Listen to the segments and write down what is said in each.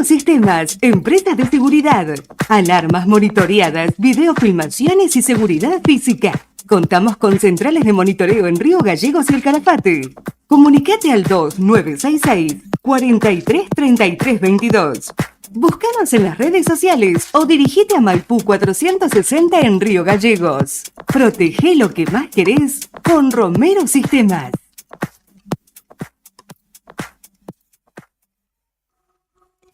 Sistemas, empresa de seguridad. Alarmas monitoreadas, videofilmaciones y seguridad física. Contamos con centrales de monitoreo en Río Gallegos y El Calafate. Comunicate al 2966 43 33 22. Búscanos en las redes sociales o dirigite a Maipú 460 en Río Gallegos. Protege lo que más querés con Romero Sistemas.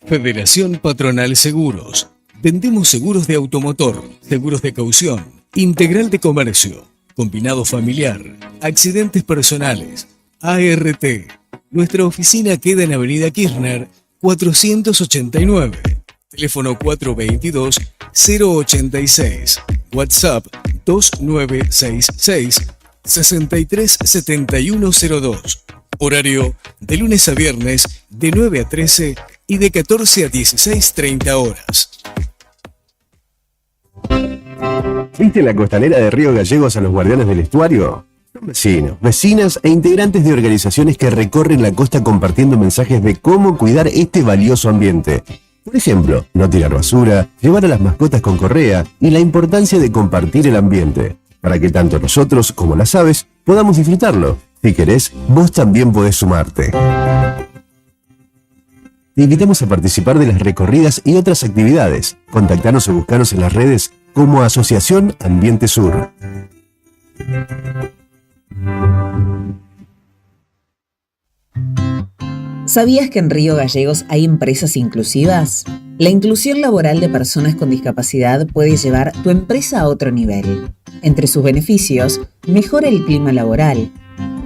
Federación Patronal Seguros. Vendemos seguros de automotor, seguros de caución, integral de comercio, combinado familiar, accidentes personales, ART. Nuestra oficina queda en Avenida Kirchner 489. Teléfono 422-086. WhatsApp 2966 637102. Horario de lunes a viernes de 9 a 13 y de 14 a 16:30 horas. ¿Viste en la costanera de Río Gallegos a los guardianes del estuario? Son vecinos, vecinas e integrantes de organizaciones que recorren la costa compartiendo mensajes de cómo cuidar este valioso ambiente. Por ejemplo, no tirar basura, llevar a las mascotas con correa y la importancia de compartir el ambiente, para que tanto nosotros como las aves podamos disfrutarlo. Si querés, vos también podés sumarte. Te invitamos a participar de las recorridas y otras actividades. Contactanos o buscanos en las redes como Asociación Ambiente Sur. ¿Sabías que en Río Gallegos hay empresas inclusivas? La inclusión laboral de personas con discapacidad puede llevar tu empresa a otro nivel. Entre sus beneficios, mejora el clima laboral,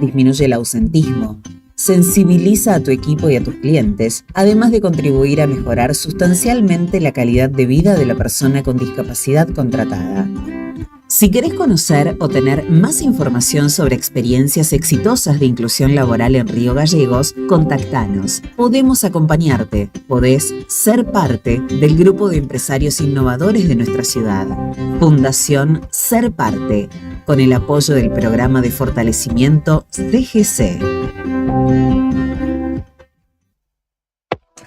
disminuye el ausentismo, sensibiliza a tu equipo y a tus clientes, además de contribuir a mejorar sustancialmente la calidad de vida de la persona con discapacidad contratada. Si querés conocer o tener más información sobre experiencias exitosas de inclusión laboral en Río Gallegos, contactanos. Podemos acompañarte. Podés ser parte del grupo de empresarios innovadores de nuestra ciudad. Fundación Ser Parte, con el apoyo del programa de fortalecimiento CGC.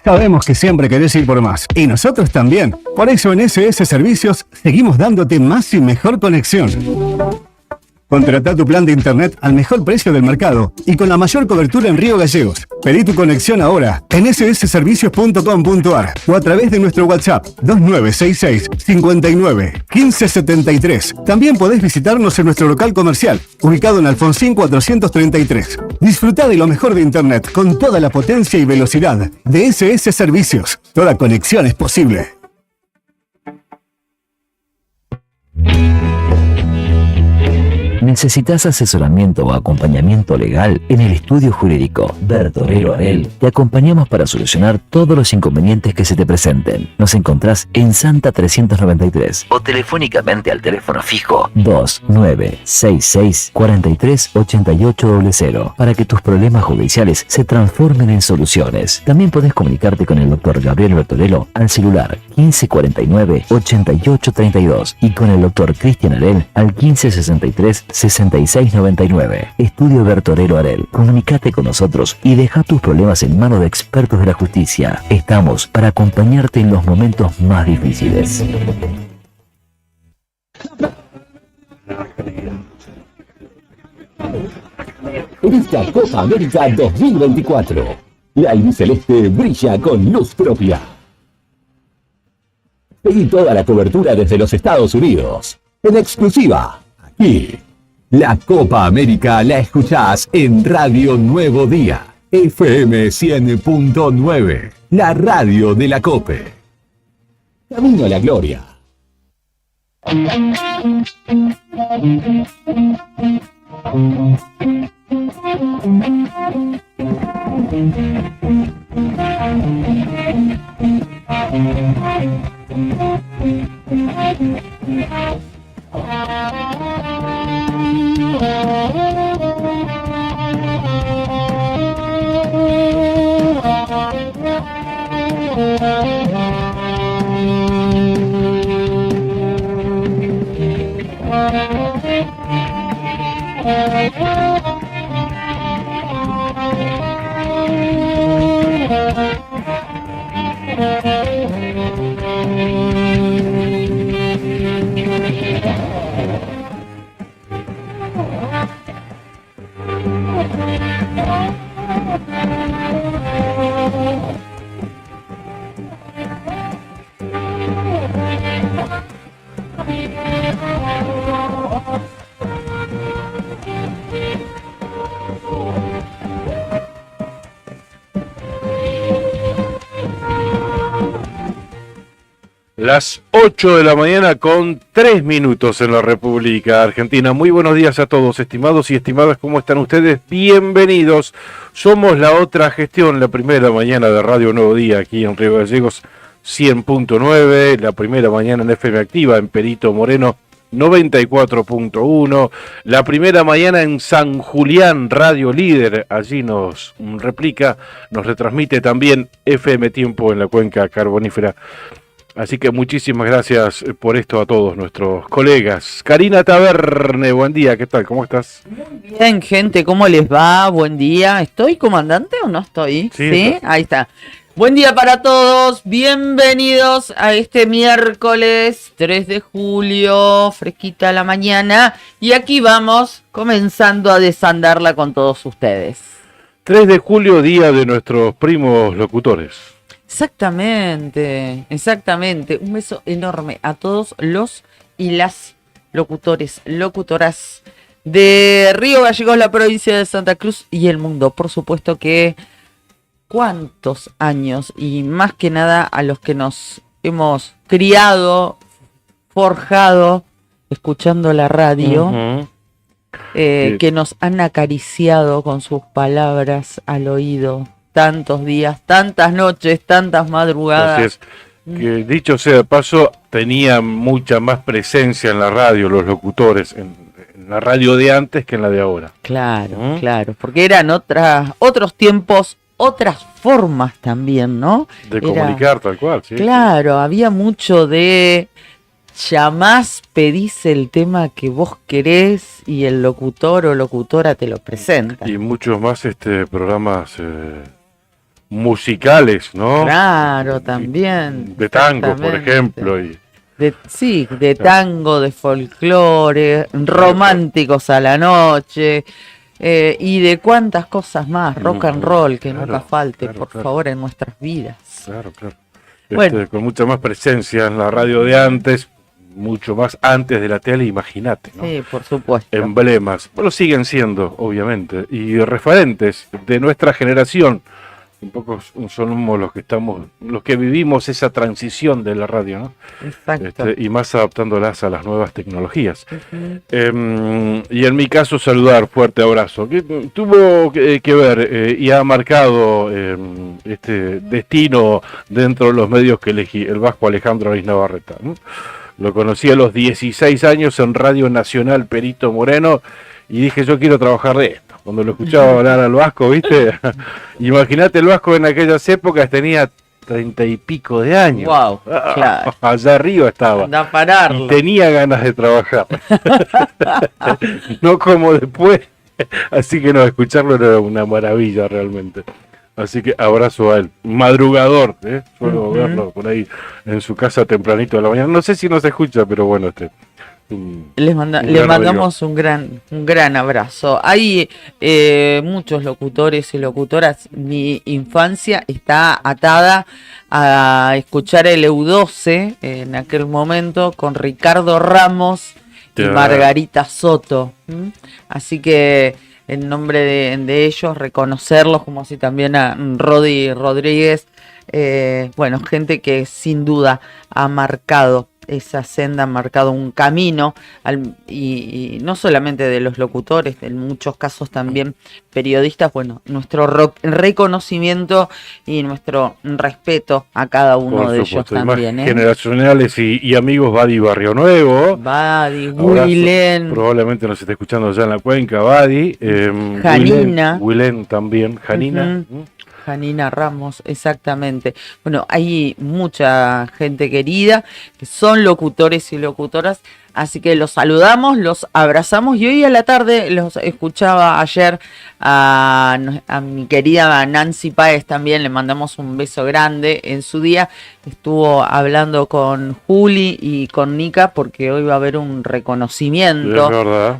Sabemos que siempre querés ir por más, y nosotros también. Por eso en SS Servicios seguimos dándote más y mejor conexión. Contratá tu plan de internet al mejor precio del mercado y con la mayor cobertura en Río Gallegos. Pedí tu conexión ahora en ssservicios.com.ar o a través de nuestro WhatsApp 2966 59 1573. También podés visitarnos en nuestro local comercial, ubicado en Alfonsín 433. Disfrutá de lo mejor de internet con toda la potencia y velocidad de SS Servicios. Toda conexión es posible. ¿Necesitas asesoramiento o acompañamiento legal? En el estudio jurídico Bertorero Arel te acompañamos para solucionar todos los inconvenientes que se te presenten. Nos encontrás en Santa 393 o telefónicamente al teléfono fijo 2966 43 8800 para que tus problemas judiciales se transformen en soluciones. También podés comunicarte con el doctor Gabriel Bertorello al celular 1549 8832 y con el doctor Cristian Arel al 1563 6699. Estudio Bertorero Arel. Comunicate con nosotros y deja tus problemas en manos de expertos de la justicia. Estamos para acompañarte en los momentos más difíciles. Esta Copa América 2024. La albiceleste brilla con luz propia. Pedí toda la cobertura desde los Estados Unidos. En exclusiva, aquí. La Copa América la escuchás en Radio Nuevo Día, FM 100.9, la radio de la COPE. Camino a la gloria. Las 8 de la mañana con 3 minutos en la República Argentina. Muy buenos días a todos, estimados y estimadas, ¿cómo están ustedes? Bienvenidos. Somos La Otra Gestión, la primera mañana de Radio Nuevo Día aquí en Río Gallegos 100.9, la primera mañana en FM Activa en Perito Moreno 94.1, la primera mañana en San Julián, Radio Líder, allí nos replica, nos retransmite también FM Tiempo en la cuenca carbonífera. Así que muchísimas gracias por esto a todos nuestros colegas. Karina Taverne, buen día, ¿qué tal? ¿Cómo estás? Muy bien, gente, ¿cómo les va? Buen día. ¿Estoy, comandante, o no estoy? Sí, ahí está. Buen día para todos, bienvenidos a este miércoles 3 de julio, fresquita la mañana. Y aquí vamos, comenzando a desandarla con todos ustedes. 3 de julio, día de nuestros primos locutores. Exactamente, exactamente. Un beso enorme a todos los y las locutores, locutoras de Río Gallegos, la provincia de Santa Cruz y el mundo. Por supuesto que cuántos años y más que nada a los que nos hemos criado, forjado, escuchando la radio, que nos han acariciado con sus palabras al oído. Tantos días, tantas noches, tantas madrugadas. Así es. Que dicho sea de paso, tenían mucha más presencia en la radio los locutores, en la radio de antes que en la de ahora. Claro, claro, porque eran otros tiempos, otras formas también, ¿no? De comunicar tal cual, sí. Claro, había mucho de llamás, pedís el tema que vos querés y el locutor o locutora te lo presenta. Y muchos más programas musicales, ¿no? Claro, también. De tango, por ejemplo. De tango, de folclore, románticos a la noche, y de cuántas cosas más, rock and roll, que nunca falte, por favor, en nuestras vidas. Claro. Bueno. Con mucha más presencia en la radio de antes, mucho más antes de la tele, imagínate, ¿no? Sí, por supuesto. Emblemas, bueno, siguen siendo, obviamente, y referentes de nuestra generación. Un poco somos los que vivimos esa transición de la radio, ¿no? Exacto. Y más adaptándolas a las nuevas tecnologías. Y en mi caso, saludar, fuerte abrazo. Que tuvo que ver y ha marcado este destino dentro de los medios que elegí, el vasco Alejandro Ariz Navarreta, ¿no? Lo conocí a los 16 años en Radio Nacional Perito Moreno y dije, yo quiero trabajar de esto. Cuando lo escuchaba hablar al vasco, ¿viste? Imagínate, el vasco en aquellas épocas tenía 30 y pico de años. Wow, claro. Allá arriba estaba. Anda a pararlo. Y tenía ganas de trabajar. No como después. Así que no, escucharlo era una maravilla realmente. Así que abrazo a él. Madrugador, suelo verlo por ahí en su casa tempranito de la mañana. No sé si nos escucha, pero bueno, le mandamos un gran abrazo. Hay muchos locutores y locutoras. Mi infancia está atada a escuchar el EU12 en aquel momento con Ricardo Ramos y Margarita Soto. Así que en nombre de ellos, reconocerlos, como así también a Rodi Rodríguez. Bueno, gente que sin duda ha marcado esa senda, ha marcado un camino, y no solamente de los locutores, en muchos casos también periodistas. Bueno, nuestro reconocimiento y nuestro respeto a cada uno de ellos también. Generacionales y amigos, Badi Barrio Nuevo. Badi, Wilén. Probablemente nos esté escuchando ya en la cuenca, Badi. Janina. Wilén también, Janina. Janina Ramos, exactamente. Bueno, hay mucha gente querida que son locutores y locutoras, así que los saludamos, los abrazamos y hoy a la tarde los escuchaba ayer a mi querida Nancy Páez también, le mandamos un beso grande en su día. Estuvo hablando con Juli y con Nica porque hoy va a haber un reconocimiento,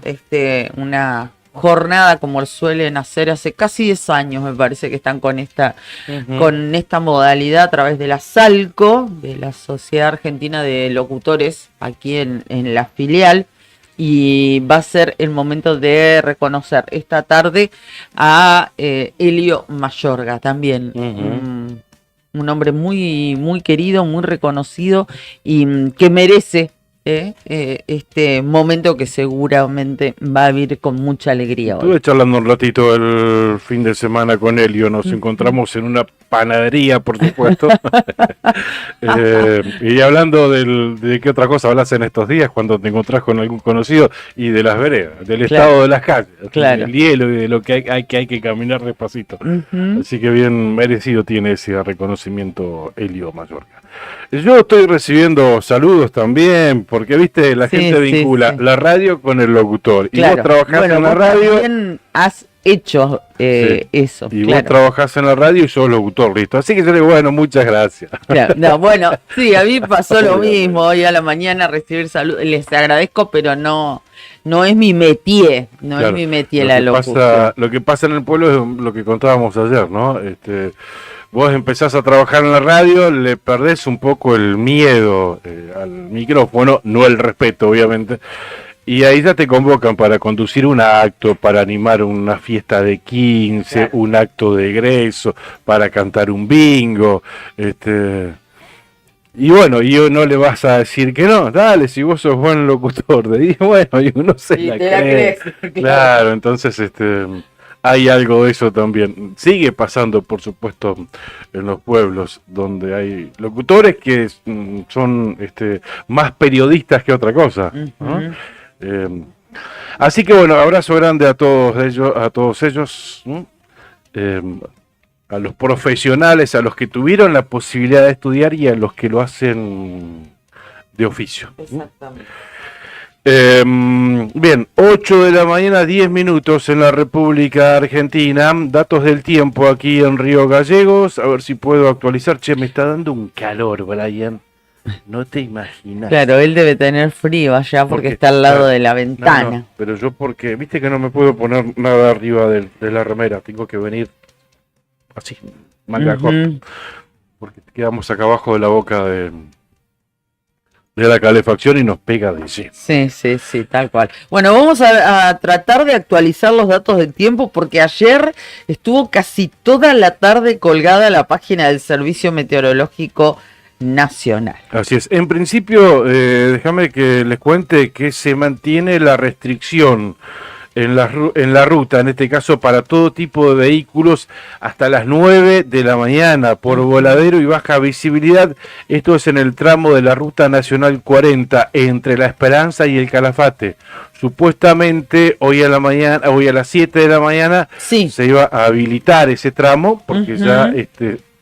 es verdad. Una jornada como suelen hacer hace casi 10 años, me parece que están con esta modalidad a través de la SALCO, de la Sociedad Argentina de Locutores, aquí en la filial, y va a ser el momento de reconocer esta tarde a Elio Mayorga también, un hombre muy, muy querido, muy reconocido y que merece este momento que seguramente va a vivir con mucha alegría hoy. Estuve charlando un ratito el fin de semana con Elio, nos encontramos en una panadería, por supuesto. Y hablando de qué otra cosa hablas en estos días cuando te encontrás con algún conocido y de las veredas, del estado de las calles, del hielo y de lo que hay que caminar despacito. Así que bien merecido tiene ese reconocimiento Elio Mayorga. Yo estoy recibiendo saludos también, porque viste, la gente vincula la radio con el locutor. Claro. Y vos trabajás en la radio. También has hecho eso. Y vos trabajás en la radio y sos locutor, listo. Así que yo le digo, bueno, muchas gracias. Claro. No, bueno, sí, a mí pasó lo mismo. Hoy a la mañana recibir saludos. Les agradezco, pero no es mi métier. No es mi métier la locución. Lo que pasa en el pueblo es lo que contábamos ayer, ¿no? Vos empezás a trabajar en la radio, le perdés un poco el miedo al micrófono, no el respeto, obviamente, y ahí ya te convocan para conducir un acto, para animar una fiesta de 15, un acto de egreso, para cantar un bingo, y bueno, y no le vas a decir que no, dale, si vos sos buen locutor, y bueno, y uno se la cree. Claro, entonces, hay algo de eso también. Sigue pasando, por supuesto, en los pueblos donde hay locutores que son más periodistas que otra cosa, ¿no? Así que bueno, abrazo grande a todos ellos, a los profesionales, a los que tuvieron la posibilidad de estudiar y a los que lo hacen de oficio. Exactamente. Bien, 8 de la mañana, 10 minutos en la República Argentina. Datos del tiempo aquí en Río Gallegos. A ver si puedo actualizar. Che, me está dando un calor, Brian. No te imaginas. Claro, él debe tener frío allá porque está al lado de la ventana. No, pero yo porque, viste que no me puedo poner nada arriba de la remera. Tengo que venir así, manga corta. Porque quedamos acá abajo de la boca de la calefacción y nos pega de lleno. Sí, tal cual. Bueno, vamos a tratar de actualizar los datos del tiempo porque ayer estuvo casi toda la tarde colgada la página del Servicio Meteorológico Nacional. Así es. En principio, déjame que les cuente que se mantiene la restricción en la ruta, en este caso para todo tipo de vehículos, hasta las 9 de la mañana por voladero y baja visibilidad. Esto es en el tramo de la Ruta Nacional 40 entre La Esperanza y el Calafate. Supuestamente hoy a las 7 de la mañana se iba a habilitar ese tramo porque ya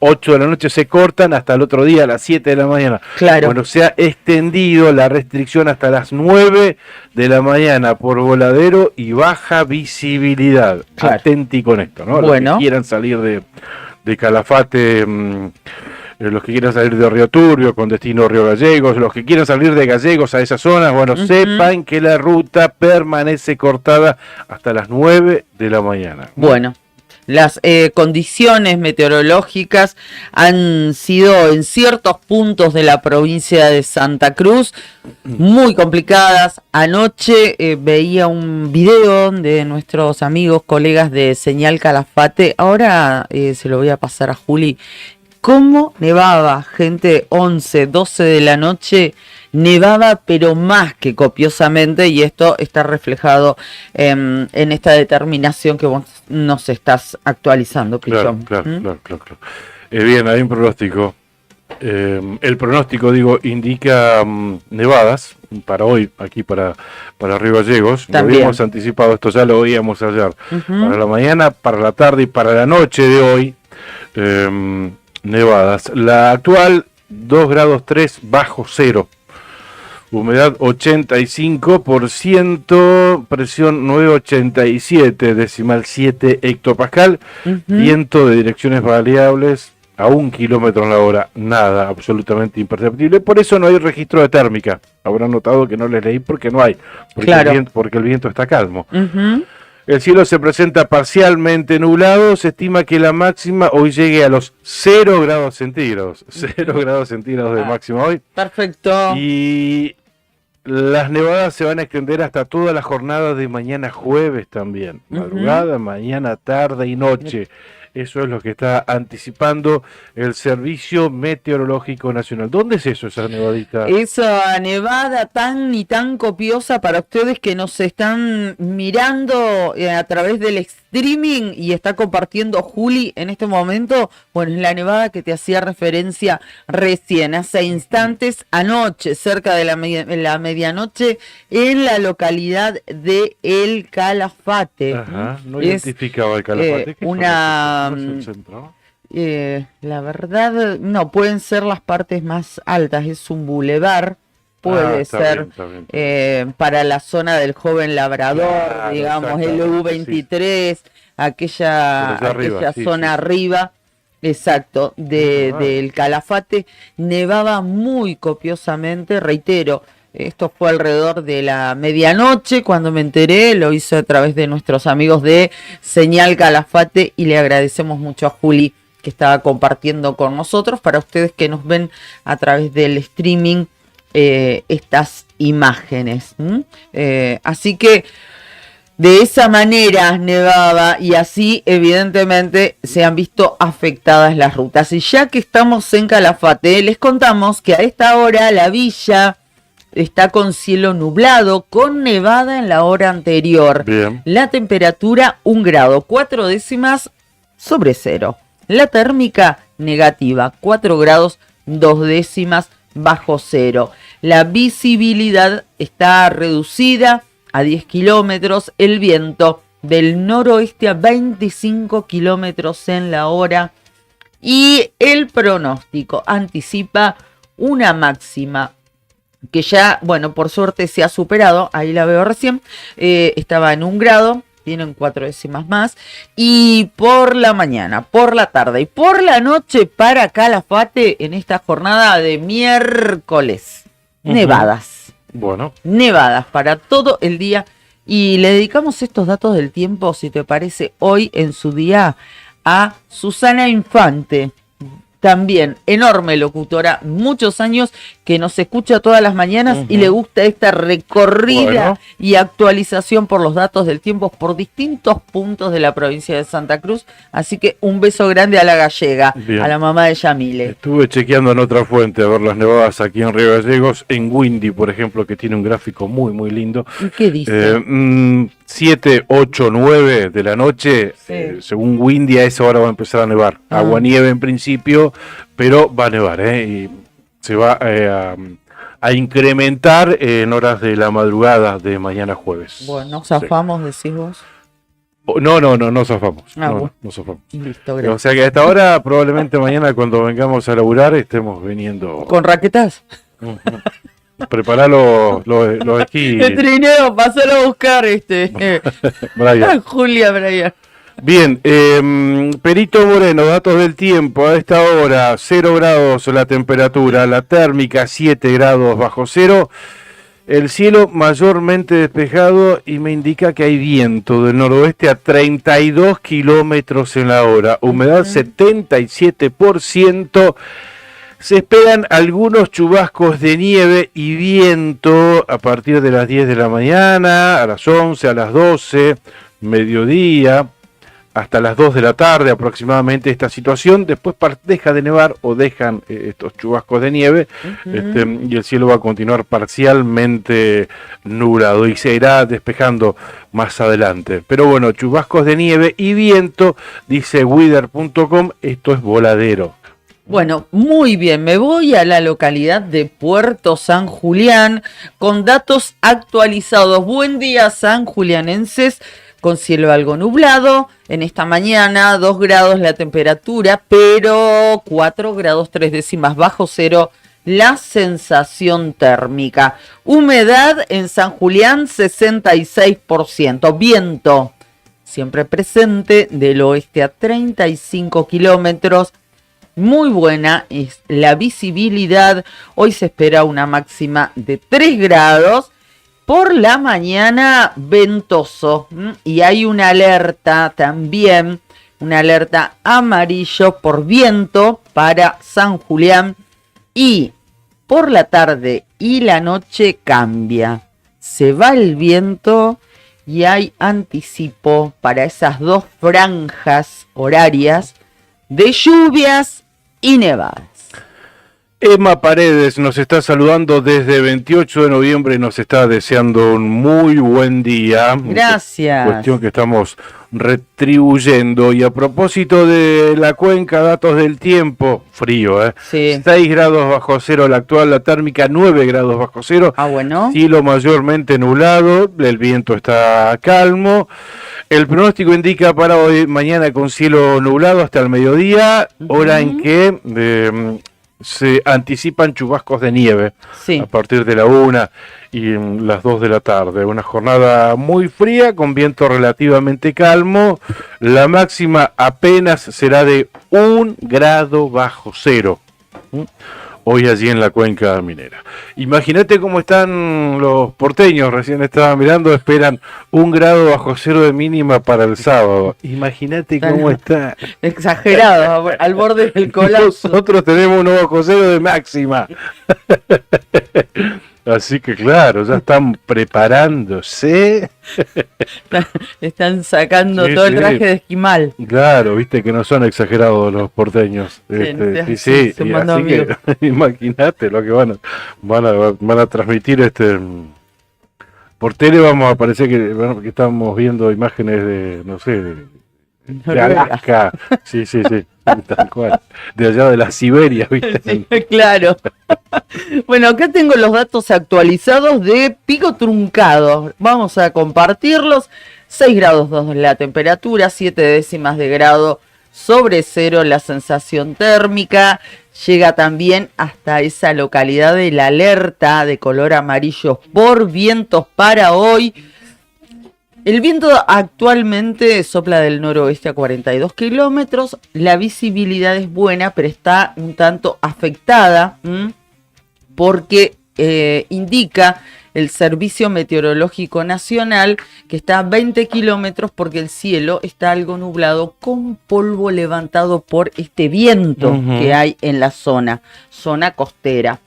8 de la noche se cortan hasta el otro día a las 7 de la mañana. Claro. Bueno, se ha extendido la restricción hasta las 9 de la mañana por voladero y baja visibilidad. Claro. Atenti con esto, ¿no? Bueno. Los que quieran salir de Calafate, los que quieran salir de Río Turbio con destino Río Gallegos, los que quieran salir de Gallegos a esas zonas, bueno, sepan que la ruta permanece cortada hasta las 9 de la mañana. Bueno. Las condiciones meteorológicas han sido en ciertos puntos de la provincia de Santa Cruz muy complicadas. Anoche veía un video de nuestros amigos, colegas de Señal Calafate. Ahora se lo voy a pasar a Juli. ¿Cómo nevaba, gente? 11, 12 de la noche. Nevaba, pero más que copiosamente, y esto está reflejado en esta determinación que vos nos estás actualizando, Pichón. Claro. Bien, hay un pronóstico. El pronóstico, indica nevadas para hoy, aquí para Río Gallegos. Lo habíamos anticipado, esto ya lo oíamos ayer. Para la mañana, para la tarde y para la noche de hoy. nevadas. La actual 2 grados 3 bajo cero. Humedad 85%, presión 987, decimal 7 hectopascal, viento de direcciones variables a 1 kilómetro en la hora, nada, absolutamente imperceptible. Por eso no hay registro de térmica. Habrán notado que no les leí porque no hay, porque el viento está calmo. El cielo se presenta parcialmente nublado. Se estima que la máxima hoy llegue a los 0 grados centígrados. 0 grados centígrados de máxima hoy. Perfecto. Y las nevadas se van a extender hasta toda la jornada de mañana jueves también. Madrugada, mañana, tarde y noche. Eso es lo que está anticipando el Servicio Meteorológico Nacional. ¿Dónde es eso, esa nevadita? Esa nevada tan y tan copiosa para ustedes que nos están mirando a través del streaming y está compartiendo Juli en este momento. Bueno, es la nevada que te hacía referencia recién, hace instantes, anoche, cerca de la medianoche, en la localidad de El Calafate. Ajá, no identificaba el Calafate. La verdad, no, pueden ser las partes más altas, es un bulevar, puede ser bien. Para la zona del Joven Labrador, digamos, el U23, sí. aquella zona arriba, exacto, del Calafate, nevaba muy copiosamente, reitero. Esto fue alrededor de la medianoche cuando me enteré, lo hice a través de nuestros amigos de Señal Calafate y le agradecemos mucho a Juli que estaba compartiendo con nosotros para ustedes que nos ven a través del streaming estas imágenes. Así que de esa manera nevaba y así evidentemente se han visto afectadas las rutas. Y ya que estamos en Calafate, les contamos que a esta hora la villa está con cielo nublado, con nevada en la hora anterior. Bien. La temperatura 1 grado, 4 décimas sobre cero. La térmica negativa, 4 grados, 2 décimas bajo cero. La visibilidad está reducida a 10 kilómetros. El viento del noroeste a 25 kilómetros en la hora. Y el pronóstico anticipa una máxima que ya, bueno, por suerte se ha superado, ahí la veo recién, estaba en 1 grado, tienen 4 décimas más, y por la mañana, por la tarde y por la noche para Calafate en esta jornada de miércoles, nevadas. Bueno. Nevadas para todo el día, y le dedicamos estos datos del tiempo, si te parece, hoy en su día a Susana Infante. También enorme locutora, muchos años que nos escucha todas las mañanas y le gusta esta recorrida y actualización por los datos del tiempo por distintos puntos de la provincia de Santa Cruz. Así que un beso grande a la gallega, a la mamá de Yamile. Estuve chequeando en otra fuente a ver las nevadas aquí en Río Gallegos, en Windy, por ejemplo, que tiene un gráfico muy, muy lindo. ¿Y qué dice? 7, 8, 9 de la noche, según Windy, a esa hora va a empezar a nevar. Agua-nieve en principio, pero va a nevar, y se va a incrementar en horas de la madrugada de mañana jueves. Bueno, ¿zafamos, decís vos? No zafamos. No zafamos. Listo, gracias. O sea que a esta hora, probablemente mañana cuando vengamos a laburar, estemos viniendo... ¿Con raquetas? Prepará los esquís. El trineo, pasalo a buscar Brian. Julia, Brian. Bien, Perito Moreno, datos del tiempo. A esta hora, 0 grados la temperatura, la térmica 7 grados bajo cero. El cielo mayormente despejado y me indica que hay viento del noroeste a 32 kilómetros en la hora. Humedad 77%. Se esperan algunos chubascos de nieve y viento a partir de las 10 de la mañana, a las 11, a las 12, mediodía, hasta las 2 de la tarde aproximadamente esta situación. Después deja de nevar o dejan estos chubascos de nieve y el cielo va a continuar parcialmente nublado y se irá despejando más adelante. Pero bueno, chubascos de nieve y viento, dice weather.com, esto es voladero. Bueno, muy bien, me voy a la localidad de Puerto San Julián con datos actualizados. Buen día, sanjulianenses. con cielo algo nublado. En esta mañana 2 grados la temperatura, pero 4 grados 3 décimas bajo cero la sensación térmica. Humedad en San Julián 66%. Viento siempre presente del oeste a 35 kilómetros. Muy buena es la visibilidad. Hoy se espera una máxima de 3 grados. Por la mañana ventoso. Y hay una alerta también, una alerta amarillo por viento para San Julián. Y por la tarde y la noche cambia. Se va el viento y hay anticipo para esas 2 franjas horarias de lluvias y nevadas. Emma Paredes nos está saludando desde 28 de noviembre y nos está deseando un muy buen día. Gracias. Cuestión que estamos retribuyendo. Y a propósito de la cuenca, datos del tiempo, frío, Sí. 6 grados bajo cero la actual, la térmica 9 grados bajo cero. Bueno. Cielo mayormente nublado, el viento está calmo. El pronóstico indica para hoy, mañana con cielo nublado hasta el mediodía, hora en que se anticipan chubascos de nieve a partir de la 1 y las 2 de la tarde. Una jornada muy fría con viento relativamente calmo. La máxima apenas será de 1 grado bajo cero. Hoy allí en la cuenca minera. Imagínate cómo están los porteños, recién estaba mirando, esperan 1 grado bajo cero de mínima para el sábado. Imagínate cómo está. Exagerado, al borde del colapso. Nosotros tenemos 1 bajo cero de máxima. Así que claro, ya están preparándose. Están sacando todo el traje de esquimal. Claro, viste que no son exagerados los porteños. Sí, y así que imagínate lo que van a transmitir por tele. Vamos a parecer que estamos viendo imágenes de, no sé, de Alaska. Sí, tal cual. De allá de la Siberia, viste. Sí, claro. Bueno, acá tengo los datos actualizados de Pico Truncado. Vamos a compartirlos. 6 grados 2 la temperatura, 7 décimas de grado sobre cero la sensación térmica. Llega también hasta esa localidad de la alerta de color amarillo por vientos para hoy. El viento actualmente sopla del noroeste a 42 kilómetros. La visibilidad es buena, pero está un tanto afectada porque indica el Servicio Meteorológico Nacional que está a 20 kilómetros porque el cielo está algo nublado con polvo levantado por este viento que hay en la zona costera.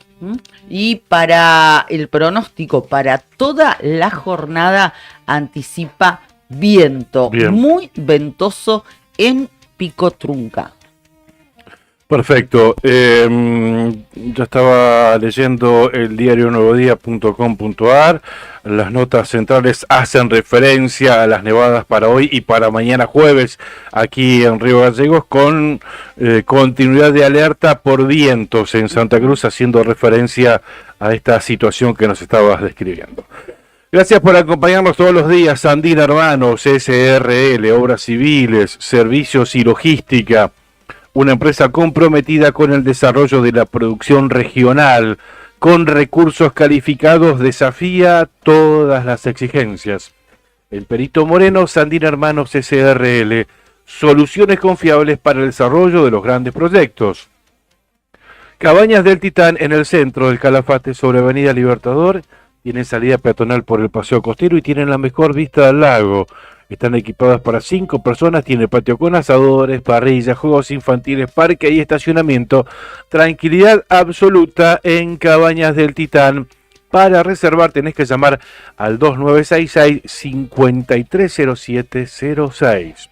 Y para el pronóstico, para toda la jornada, anticipa viento muy ventoso en Pico Truncado. Perfecto. Yo estaba leyendo el diario nuevodía.com.ar. Las notas centrales hacen referencia a las nevadas para hoy y para mañana jueves aquí en Río Gallegos, con continuidad de alerta por vientos en Santa Cruz, haciendo referencia a esta situación que nos estabas describiendo. Gracias por acompañarnos todos los días. Andina Hermanos, SRL, Obras Civiles, Servicios y Logística. Una empresa comprometida con el desarrollo de la producción regional, con recursos calificados, desafía todas las exigencias. El Perito Moreno, Sandina Hermanos SRL, soluciones confiables para el desarrollo de los grandes proyectos. Cabañas del Titán en el centro del Calafate sobre Avenida Libertador, tienen salida peatonal por el Paseo Costero y tienen la mejor vista del lago. Están equipadas para 5 personas, tiene patio con asadores, parrillas, juegos infantiles, parque y estacionamiento. Tranquilidad absoluta en Cabañas del Titán. Para reservar tenés que llamar al 2966-530706.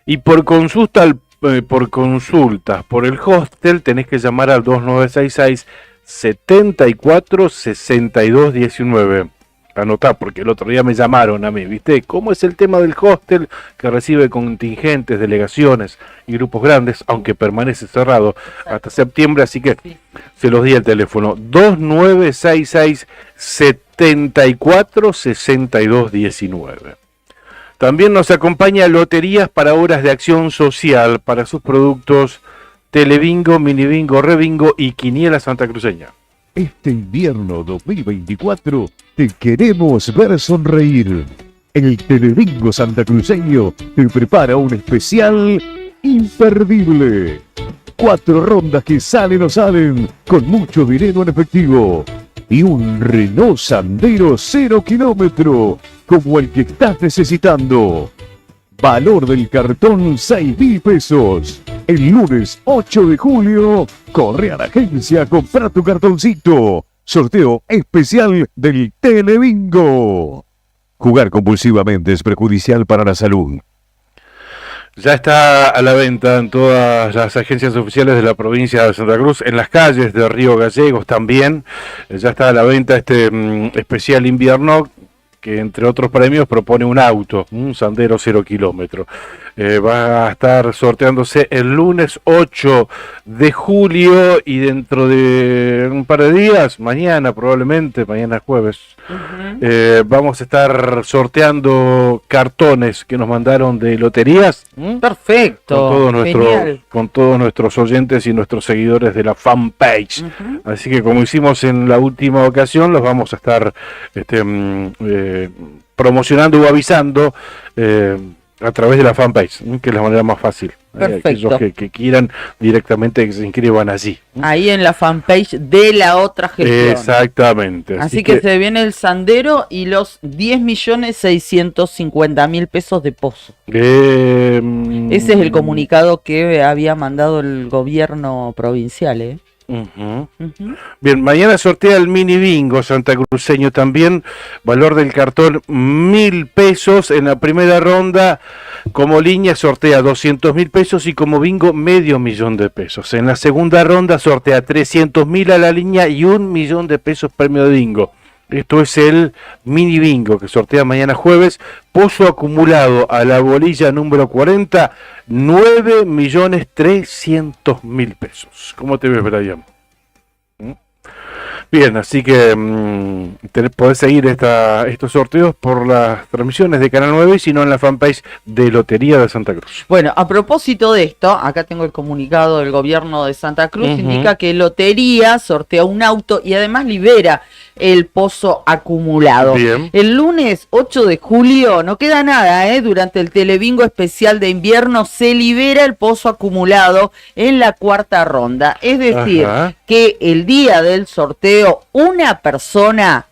Y por consultas por el hostel tenés que llamar al 2966-746219. Anotá, porque el otro día me llamaron a mí, ¿viste? ¿Cómo es el tema del hostel que recibe contingentes, delegaciones y grupos grandes, aunque permanece cerrado hasta septiembre? Así que se los di el teléfono, 2966-746219. También nos acompaña Loterías para Horas de Acción Social para sus productos Telebingo, Minibingo, Rebingo y Quiniela Santacruceña. Este invierno 2024 te queremos ver sonreír. El Telebingo Santacruceño te prepara un especial imperdible. 4 rondas que salen o salen con mucho dinero en efectivo. Y un Renault Sandero 0 kilómetro, como el que estás necesitando. Valor del cartón 6.000 pesos. El lunes 8 de julio, corre a la agencia a comprar tu cartoncito. Sorteo especial del Telebingo. Jugar compulsivamente es perjudicial para la salud. Ya está a la venta en todas las agencias oficiales de la provincia de Santa Cruz, en las calles de Río Gallegos también. Ya está a la venta este especial invierno, que entre otros premios propone un auto, un Sandero 0 kilómetro. Va a estar sorteándose el lunes 8 de julio y dentro de un par de días, mañana probablemente, mañana jueves, vamos a estar sorteando cartones que nos mandaron de loterías. Perfecto, con todos nuestros oyentes y nuestros seguidores de la fanpage. Así que como hicimos en la última ocasión, los vamos a estar promocionando o avisando a través de la fanpage, que es la manera más fácil. Aquellos que quieran directamente que se inscriban allí. Ahí en la fanpage de la otra gestión. Exactamente. Así que se viene el Sandero y los 10.650.000 pesos de pozo. Ese es el comunicado que había mandado el gobierno provincial, Bien, mañana sortea el mini bingo santacruceño también, valor del cartón 1.000 pesos en la primera ronda. Como línea sortea 200.000 pesos y como bingo $500.000 de pesos. En la segunda ronda sortea 300.000 a la línea y $1.000.000 de pesos premio de bingo. Esto es el mini bingo que sortea mañana jueves. Pozo acumulado a la bolilla número 40, $9.300.000 pesos. ¿Cómo te ves, Brian? Bien, así que podés seguir estos sorteos por las transmisiones de Canal 9 y si no en la fanpage de Lotería de Santa Cruz. Bueno, a propósito de esto, acá tengo el comunicado del gobierno de Santa Cruz, indica que Lotería sortea un auto y además libera el pozo acumulado. Bien. El lunes 8 de julio, no queda nada, durante el Telebingo especial de invierno se libera el pozo acumulado en la cuarta ronda. Es decir, que el día del sorteo una persona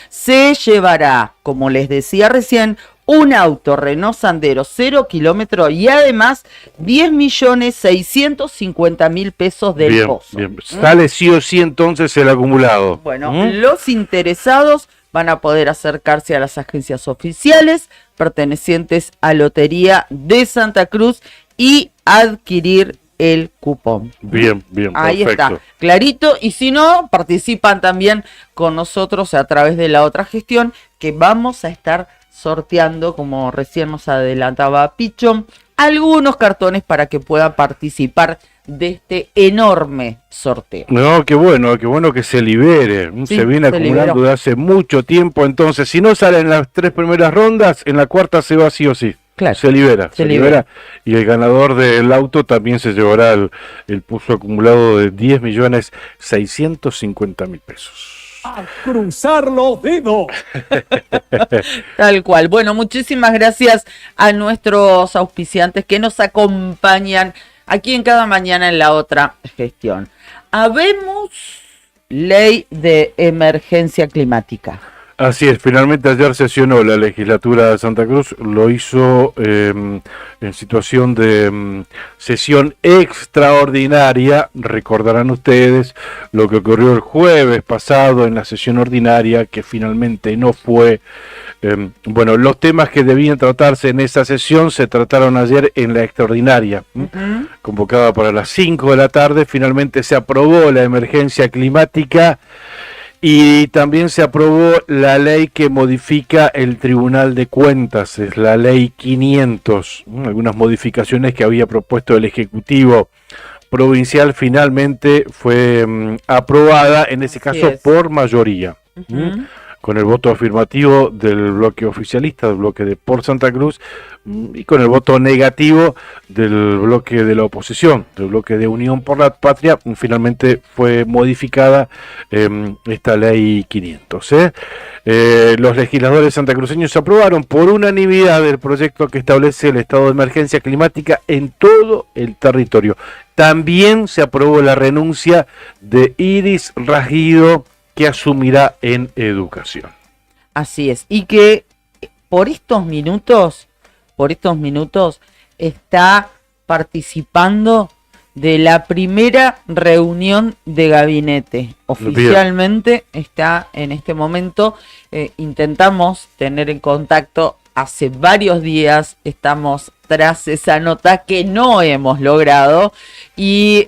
se llevará, como les decía recién, un auto Renault Sandero 0 kilómetro y además 10.650.000 pesos del pozo. Bien. Sale sí o sí entonces el acumulado. Bueno, los interesados van a poder acercarse a las agencias oficiales pertenecientes a Lotería de Santa Cruz y adquirir el cupón. Bien, ahí perfecto. Está, clarito, y si no, participan también con nosotros a través de la otra gestión que vamos a estar sorteando, como recién nos adelantaba Pichón, algunos cartones para que puedan participar de este enorme sorteo. No, qué bueno que se libere. Sí, se viene acumulando de hace mucho tiempo, entonces si no sale en las 3 primeras rondas, en la cuarta se va sí o sí. Claro, se libera y el ganador del auto también se llevará el pozo acumulado de 10.650.000 pesos. ¡A cruzar los dedos! Tal cual. Bueno, muchísimas gracias a nuestros auspiciantes que nos acompañan aquí en Cada Mañana en la otra gestión. Habemos ley de emergencia climática. Así es, finalmente ayer sesionó la legislatura de Santa Cruz, lo hizo en situación de sesión extraordinaria. Recordarán ustedes lo que ocurrió el jueves pasado en la sesión ordinaria, que finalmente no fue. Bueno, los temas que debían tratarse en esa sesión se trataron ayer en la extraordinaria, convocada para las 5 de la tarde. Finalmente se aprobó la emergencia climática. Y también se aprobó la ley que modifica el Tribunal de Cuentas, es la ley 500, algunas modificaciones que había propuesto el Ejecutivo Provincial finalmente fue aprobada, en ese caso por mayoría. con el voto afirmativo del bloque oficialista, del bloque de Por Santa Cruz, y con el voto negativo del bloque de la oposición, del bloque de Unión por la Patria. Finalmente fue modificada esta ley 500. Los legisladores santacruceños aprobaron por unanimidad el proyecto que establece el estado de emergencia climática en todo el territorio. También se aprobó la renuncia de Iris Rasguido, que asumirá en educación. Así es, y que por estos minutos está participando de la primera reunión de gabinete. Oficialmente está en este momento. Intentamos tener en contacto hace varios días, estamos tras esa nota que no hemos logrado, y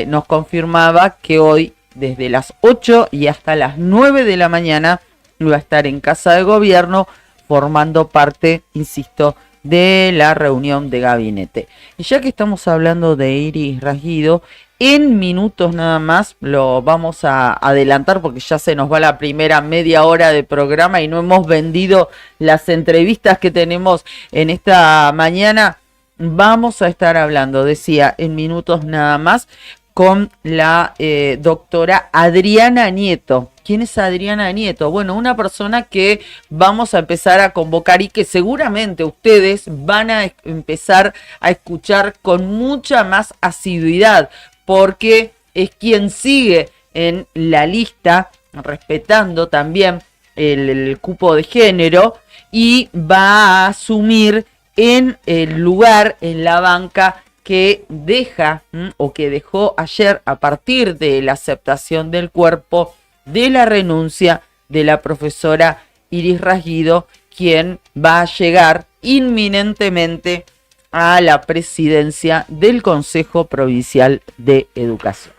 nos confirmaba que hoy desde las 8 y hasta las 9 de la mañana iba a estar en Casa de Gobierno formando parte, insisto, de la reunión de gabinete. Y ya que estamos hablando de Iris Rasguido, en minutos nada más lo vamos a adelantar porque ya se nos va la primera media hora de programa y no hemos vendido las entrevistas que tenemos en esta mañana. Vamos a estar hablando, decía, en minutos nada más, con la doctora Adriana Nieto. ¿Quién es Adriana Nieto? Bueno, una persona que vamos a empezar a convocar y que seguramente ustedes van a empezar a escuchar con mucha más asiduidad, porque es quien sigue en la lista, respetando también el cupo de género, y va a asumir en el lugar, en la banca, que deja o que dejó ayer a partir de la aceptación del cuerpo de la renuncia de la profesora Iris Rasguido, quien va a llegar inminentemente a la presidencia del Consejo Provincial de Educación.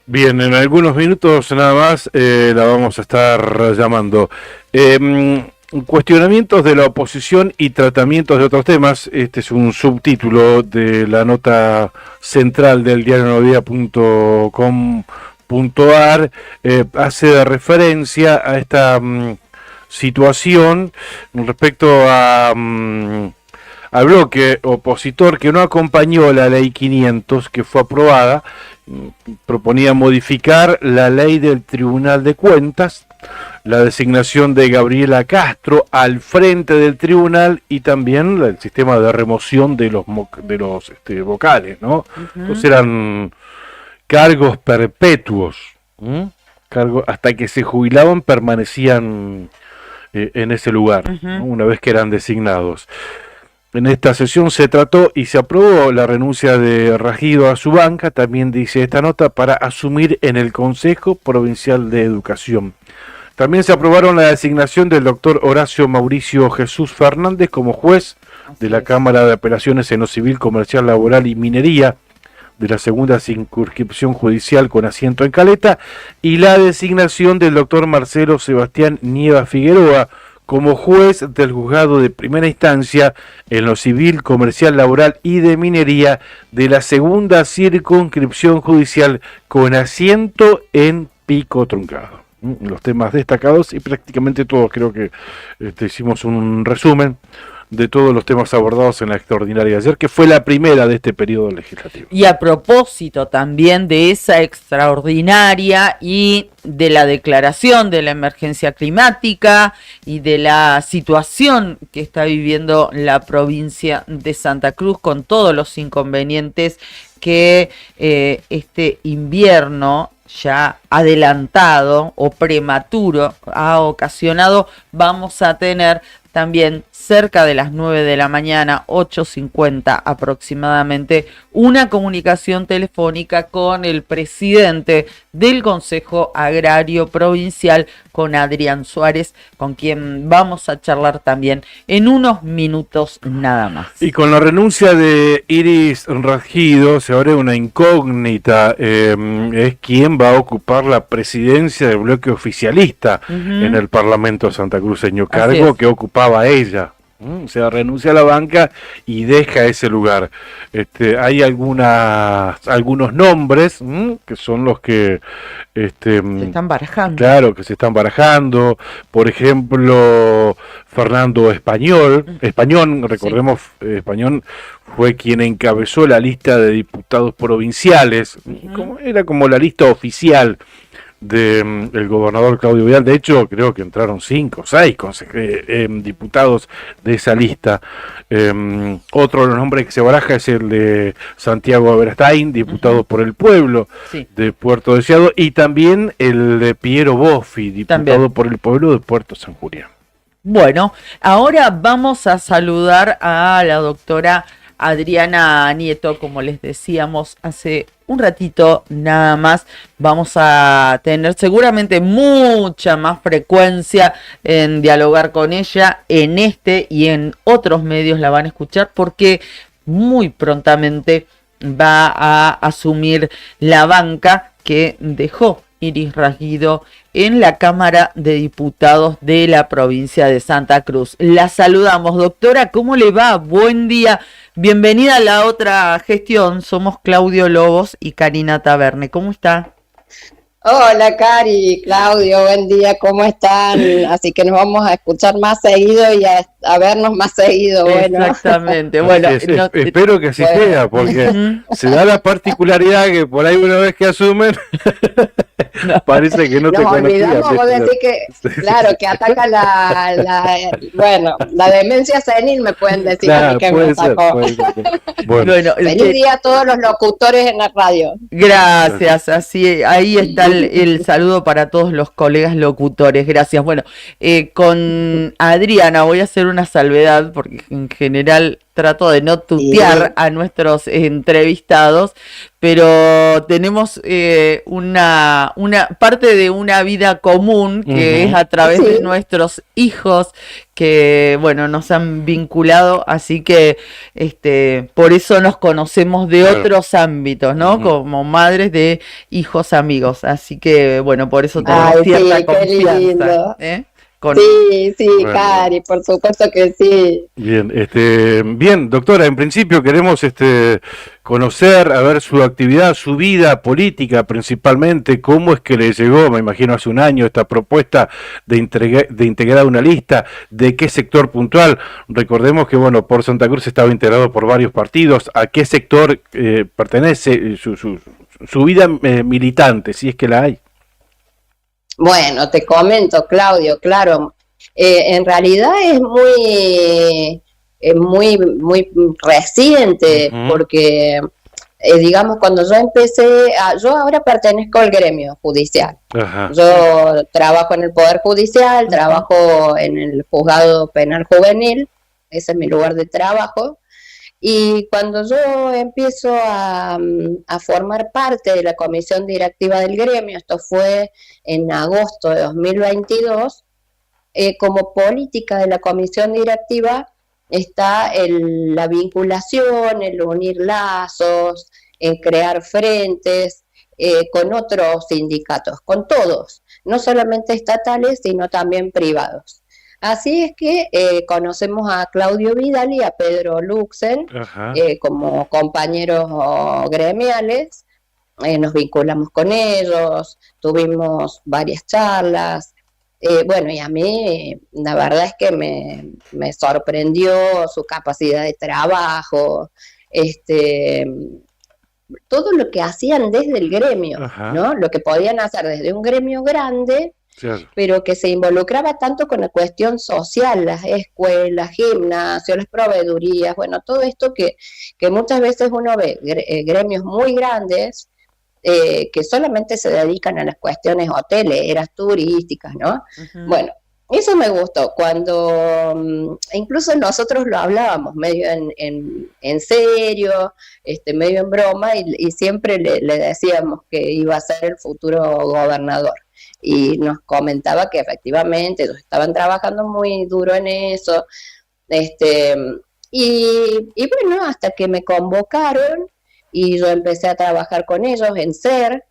Bien, en algunos minutos nada más la vamos a estar llamando. Cuestionamientos de la oposición y tratamientos de otros temas. Este es un subtítulo de la nota central del diarionuevodía.com.ar. Hace referencia a esta situación respecto a al bloque opositor que no acompañó la ley 500 que fue aprobada. Proponía modificar la ley del Tribunal de Cuentas, la designación de Gabriela Castro al frente del tribunal y también el sistema de remoción de los vocales, ¿no? Entonces eran cargos perpetuos, hasta que se jubilaban permanecían en ese lugar, ¿no? Una vez que eran designados. En esta sesión se trató y se aprobó la renuncia de Rasguido a su banca, también dice esta nota, para asumir en el Consejo Provincial de Educación. También se aprobaron la designación del doctor Horacio Mauricio Jesús Fernández como juez de la Cámara de Apelaciones en lo Civil, Comercial, Laboral y Minería de la segunda circunscripción judicial con asiento en Caleta, y la designación del doctor Marcelo Sebastián Nieva Figueroa como juez del juzgado de primera instancia en lo civil, comercial, laboral y de minería de la segunda circunscripción judicial con asiento en Pico Truncado. Los temas destacados y prácticamente todos, creo que hicimos un resumen de todos los temas abordados en la extraordinaria de ayer, que fue la primera de este periodo legislativo. Y a propósito también de esa extraordinaria y de la declaración de la emergencia climática y de la situación que está viviendo la provincia de Santa Cruz con todos los inconvenientes que este invierno ya adelantado o prematuro ha ocasionado, vamos a tener también cerca de las 9 de la mañana, 8:50 aproximadamente, una comunicación telefónica con el presidente del Consejo Agrario Provincial, con Adrián Suárez, con quien vamos a charlar también en unos minutos nada más. Y con la renuncia de Iris Rasguido se abre una incógnita, es quién va a ocupar la presidencia del bloque oficialista en el Parlamento santacruceño, cargo que ocupaba ella. O sea, renuncia a la banca y deja ese lugar. Hay algunos nombres que son los que se están barajando. Claro, que se están barajando. Por ejemplo, Fernando Español, recordemos, Español fue quien encabezó la lista de diputados provinciales. Era como la lista oficial del gobernador Claudio Vidal. De hecho, creo que entraron 5 o 6 diputados de esa lista. Otro de los nombres que se baraja es el de Santiago Aberastain, diputado por el pueblo de Puerto Deseado, y también el de Piero Boffi, diputado por el pueblo de Puerto San Julián. Bueno, ahora vamos a saludar a la doctora Adriana Nieto, como les decíamos hace un ratito nada más. Vamos a tener seguramente mucha más frecuencia en dialogar con ella en este y en otros medios. La van a escuchar porque muy prontamente va a asumir la banca que dejó Iris Rasguido en la Cámara de Diputados de la provincia de Santa Cruz. La saludamos, doctora, ¿cómo le va? Buen día, bienvenida a la otra gestión. Somos Claudio Lobos y Karina Taverne. ¿Cómo está? Hola Cari, Claudio, buen día, ¿cómo están? Así que nos vamos a escuchar más seguido y a vernos más seguido. Bueno. Exactamente, bueno. Espero que así sea, porque se da la particularidad que por ahí una vez que asumen, parece que no te conocían. Nos olvidamos, vos decís que, claro, que ataca la demencia senil, me pueden decir, claro, que me sacó. Bueno. Feliz día a todos los locutores en la radio. Gracias, así, ahí está el saludo para todos los colegas locutores, gracias. Bueno, con Adriana voy a hacer una salvedad, porque en general trato de no tutear a nuestros entrevistados, pero tenemos una parte de una vida común que es a través de nuestros hijos que, bueno, nos han vinculado, así que por eso nos conocemos de otros ámbitos, ¿no? Como madres de hijos amigos, así que, bueno, por eso tenemos cierta confianza. Sí, Cari, por supuesto que sí. Bien, doctora, en principio queremos conocer, a ver, su actividad, su vida política principalmente, cómo es que le llegó, me imagino hace un año, esta propuesta de integrar una lista, de qué sector puntual. Recordemos que, bueno, por Santa Cruz estaba integrado por varios partidos. ¿A qué sector pertenece su vida militante, si es que la hay? Bueno, te comento, Claudio, claro, en realidad es muy reciente, porque, digamos, cuando yo empecé, yo ahora pertenezco al gremio judicial. Yo trabajo en el Poder Judicial, trabajo en el Juzgado Penal Juvenil, ese es mi lugar de trabajo. Y cuando yo empiezo a formar parte de la comisión directiva del gremio, esto fue en agosto de 2022, como política de la comisión directiva está la vinculación, el unir lazos, en crear frentes con otros sindicatos, con todos, no solamente estatales, sino también privados. Así es que conocemos a Claudio Vidal y a Pedro Luxen como compañeros gremiales, nos vinculamos con ellos, tuvimos varias charlas, bueno, y a mí la verdad es que me sorprendió su capacidad de trabajo, todo lo que hacían desde el gremio, ¿no? Lo que podían hacer desde un gremio grande, pero que se involucraba tanto con la cuestión social, las escuelas, gimnasios, las proveedurías, bueno, todo esto que muchas veces uno ve gremios muy grandes que solamente se dedican a las cuestiones hoteleras, turísticas, ¿no? Bueno, eso me gustó, cuando incluso nosotros lo hablábamos medio en serio, medio en broma, y siempre le decíamos que iba a ser el futuro gobernador. Y nos comentaba que efectivamente ellos estaban trabajando muy duro en eso, y bueno, hasta que me convocaron y yo empecé a trabajar con ellos en SER,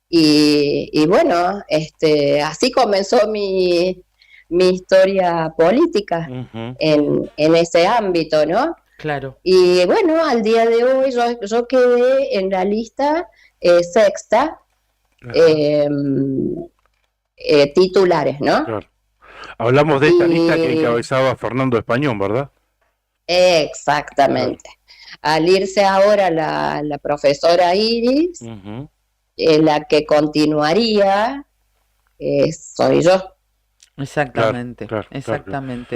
y bueno, así comenzó mi mi historia política en ese ámbito, ¿no? Claro. Y bueno, al día de hoy yo quedé en la lista sexta titulares, ¿no? Claro. Hablamos de esta lista que encabezaba Fernando Españón, ¿verdad? Exactamente. Al irse ahora la profesora Iris, la que continuaría soy yo. Exactamente, exactamente.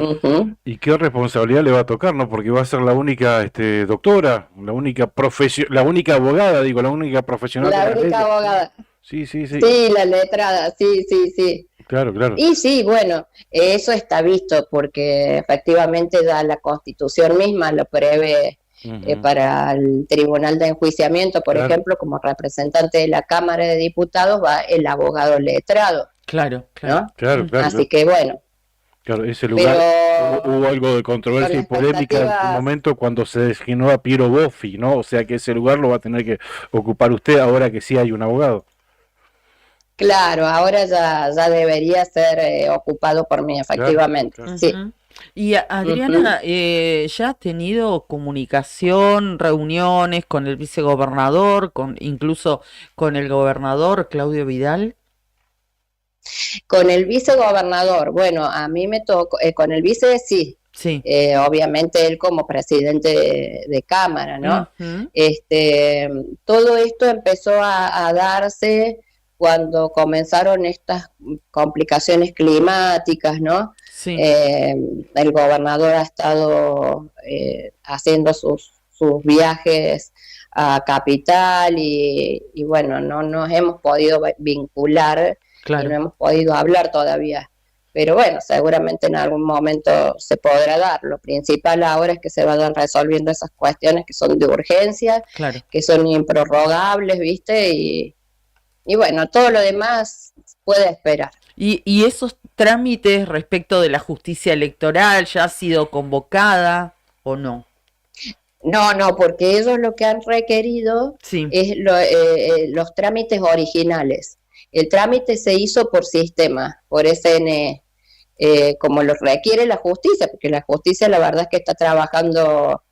¿Y qué responsabilidad le va a tocar, no? Porque va a ser la única doctora, la única abogada, digo, la única profesional. La única abogada. Sí. Sí, la letrada, sí. Claro. Y sí, bueno, eso está visto porque efectivamente ya la Constitución misma lo prevé para el Tribunal de Enjuiciamiento, por ejemplo, como representante de la Cámara de Diputados va el abogado letrado. Claro. ¿no? Claro. Así que bueno. Claro, ese lugar hubo algo de controversia y polémica en un momento cuando se designó a Piero Boffi, ¿no? O sea que ese lugar lo va a tener que ocupar usted ahora que sí hay un abogado. Claro, ahora ya debería ser ocupado por mí, efectivamente. Claro. Sí. Y Adriana, ¿ya has tenido comunicación, reuniones con el vicegobernador, incluso con el gobernador Claudio Vidal? Con el vicegobernador, bueno, a mí me tocó, con el vice sí. Obviamente él como presidente de Cámara, ¿no? Todo esto empezó a darse cuando comenzaron estas complicaciones climáticas, ¿no? Sí. El gobernador ha estado haciendo sus viajes a Capital y bueno, no nos hemos podido vincular. Claro. Y no hemos podido hablar todavía, pero bueno, seguramente en algún momento se podrá dar. Lo principal ahora es que se vayan resolviendo esas cuestiones que son de urgencia, claro, que son improrrogables, ¿viste? Y bueno, todo lo demás puede esperar. ¿Y esos trámites respecto de la justicia electoral ya ha sido convocada o no? No, porque ellos lo que han requerido es los trámites originales. El trámite se hizo por sistema, por SNE, como lo requiere la justicia, porque la justicia la verdad es que está trabajando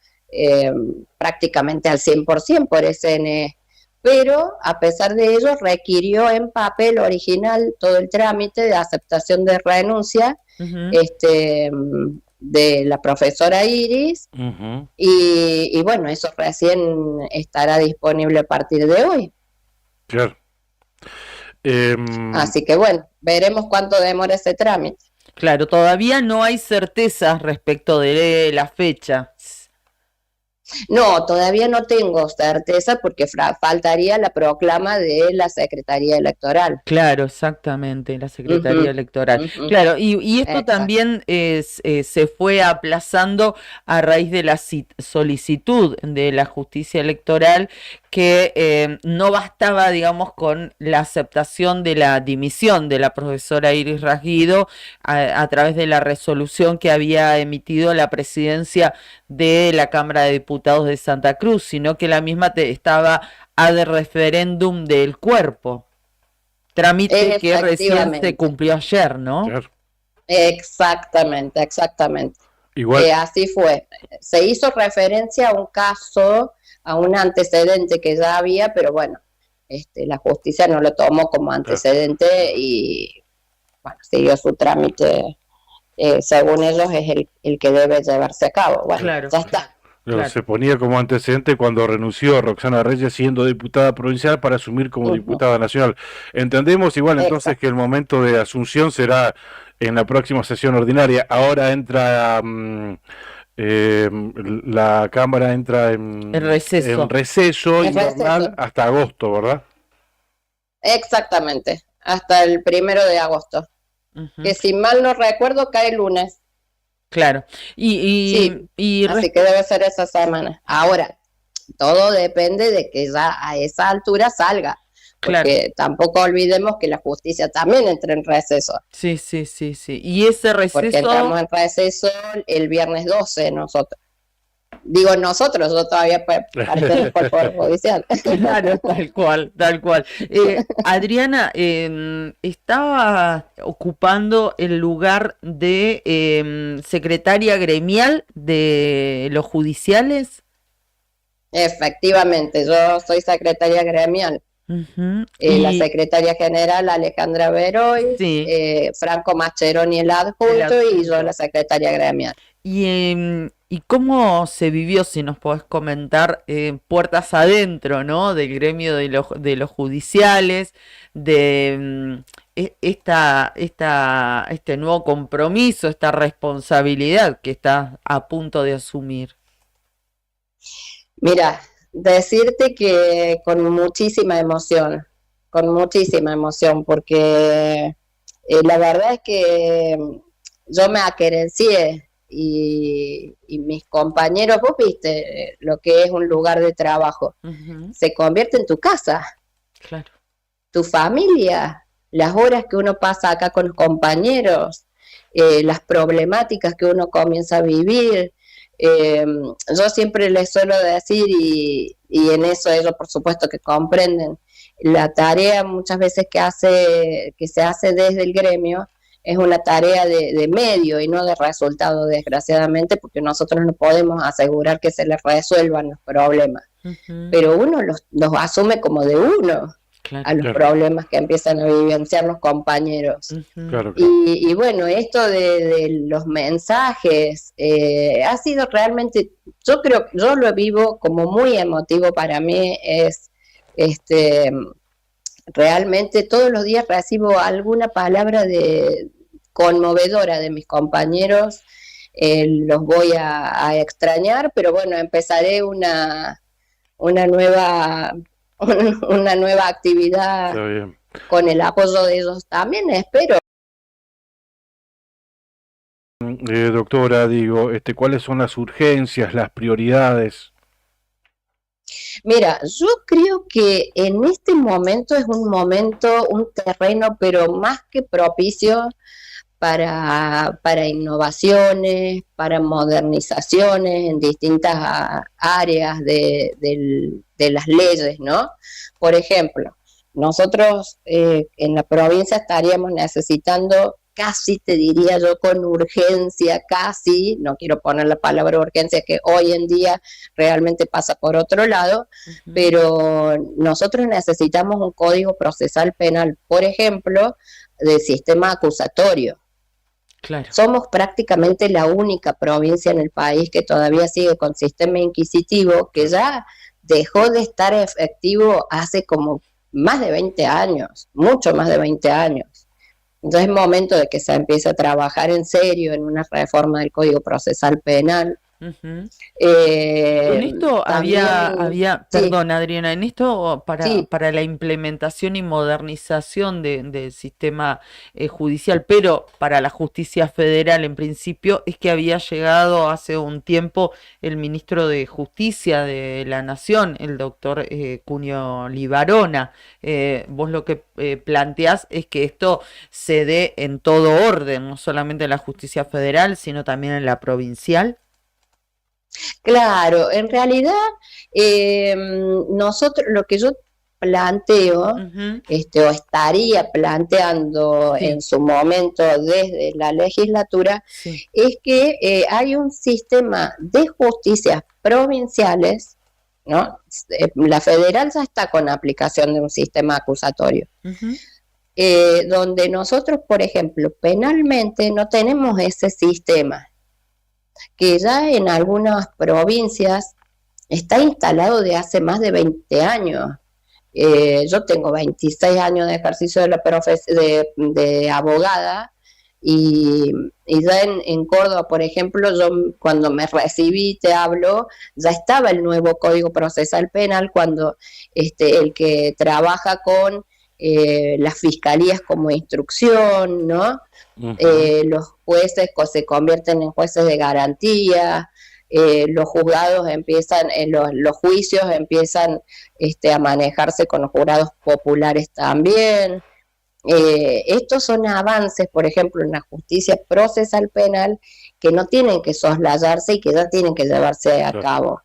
prácticamente al 100% por SNE, pero a pesar de ello requirió en papel original todo el trámite de aceptación de renuncia de la profesora Iris, y bueno, eso recién estará disponible a partir de hoy. Claro. Así que bueno, veremos cuánto demora ese trámite. Claro, todavía no hay certezas respecto de la fecha. No, todavía no tengo certeza porque faltaría la proclama de la Secretaría Electoral. Claro, exactamente, la Secretaría Electoral. Claro, y esto también se fue aplazando a raíz de la solicitud de la Justicia Electoral que no bastaba, digamos, con la aceptación de la dimisión de la profesora Iris Rasguido a través de la resolución que había emitido la presidencia de la Cámara de Diputados de Santa Cruz, sino que la misma estaba ad referéndum del cuerpo. Trámite que recién se cumplió ayer, ¿no? Claro. Exactamente. Igual. Así fue. Se hizo referencia a un caso, a un antecedente que ya había, pero bueno, la justicia no lo tomó como antecedente y bueno, siguió su trámite. Según ellos es el que debe llevarse a cabo. Bueno, claro, ya está. Claro. Se ponía como antecedente cuando renunció Roxana Reyes siendo diputada provincial para asumir como diputada nacional. Entendemos igual entonces que el momento de asunción será en la próxima sesión ordinaria. Ahora entra la Cámara entra en receso invernal hasta agosto, ¿verdad? Exactamente, hasta el 1 de agosto. Que si mal no recuerdo cae el lunes. Claro. Así que debe ser esa semana. Ahora, todo depende de que ya a esa altura salga. Porque tampoco olvidemos que la justicia también entra en receso. Sí. Y ese receso... Porque entramos en receso el viernes 12 nosotros. digo nosotros, yo todavía pertenezco al Poder Judicial. Claro, tal cual. Adriana, estaba ocupando el lugar de secretaria gremial de los judiciales. Efectivamente, yo soy secretaria gremial. La secretaria general Alejandra Beroy, sí. Franco Mascheroni el adjunto y yo la secretaria gremial. ¿Y cómo se vivió, si nos podés comentar, puertas adentro, ¿no? Del gremio de los judiciales, de este nuevo compromiso, esta responsabilidad que estás a punto de asumir? Mira, decirte que con muchísima emoción, porque la verdad es que yo me aquerencié y mis compañeros, vos viste lo que es un lugar de trabajo, se convierte en tu casa, claro. Tu familia, las horas que uno pasa acá con los compañeros, las problemáticas que uno comienza a vivir. Yo siempre les suelo decir y en eso ellos por supuesto que comprenden la tarea muchas veces que se hace desde el gremio es una tarea de medio y no de resultado, desgraciadamente, porque nosotros no podemos asegurar que se les resuelvan los problemas, pero uno los asume como de uno. Claro, a los problemas que empiezan a vivenciar los compañeros. Claro. Y bueno, esto de los mensajes ha sido realmente, yo creo que yo lo vivo como muy emotivo para mí, es realmente todos los días recibo alguna palabra conmovedora de mis compañeros, los voy a extrañar, pero bueno, empezaré una nueva actividad con el apoyo de ellos también, espero. Doctora, digo, ¿cuáles son las urgencias, las prioridades? Mira, yo creo que en este momento es un terreno, pero más que propicio para innovaciones, para modernizaciones en distintas áreas de las leyes, ¿no? Por ejemplo, nosotros en la provincia estaríamos necesitando, casi te diría yo con urgencia, casi, no quiero poner la palabra urgencia que hoy en día realmente pasa por otro lado, pero nosotros necesitamos un código procesal penal, por ejemplo, de sistema acusatorio. Claro. Somos prácticamente la única provincia en el país que todavía sigue con sistema inquisitivo, que ya dejó de estar efectivo hace como más de 20 años, mucho más de 20 años. Entonces es momento de que se empiece a trabajar en serio en una reforma del Código Procesal Penal. En esto había perdón, Adriana, en esto para la implementación y modernización del sistema judicial, pero para la justicia federal en principio, es que había llegado hace un tiempo el ministro de Justicia de la Nación, el doctor Cunio Libarona. Vos lo que planteás es que esto se dé en todo orden, no solamente en la justicia federal, sino también en la provincial. Claro, en realidad nosotros, lo que yo planteo, o estaría planteando en su momento desde la legislatura, es que hay un sistema de justicias provinciales, ¿no? La federal ya está con aplicación de un sistema acusatorio, donde nosotros, por ejemplo, penalmente no tenemos ese sistema, que ya en algunas provincias está instalado de hace más de 20 años. Yo tengo 26 años de ejercicio de la de abogada y ya en Córdoba, por ejemplo, yo cuando me recibí, te hablo, ya estaba el nuevo Código Procesal Penal, cuando el que trabaja con las fiscalías como instrucción, ¿no? Los jueces se convierten en jueces de garantía, los juzgados empiezan, los juicios empiezan a manejarse con los jurados populares también. estos son avances, por ejemplo, en la justicia procesal penal, que no tienen que soslayarse y que ya tienen que llevarse a cabo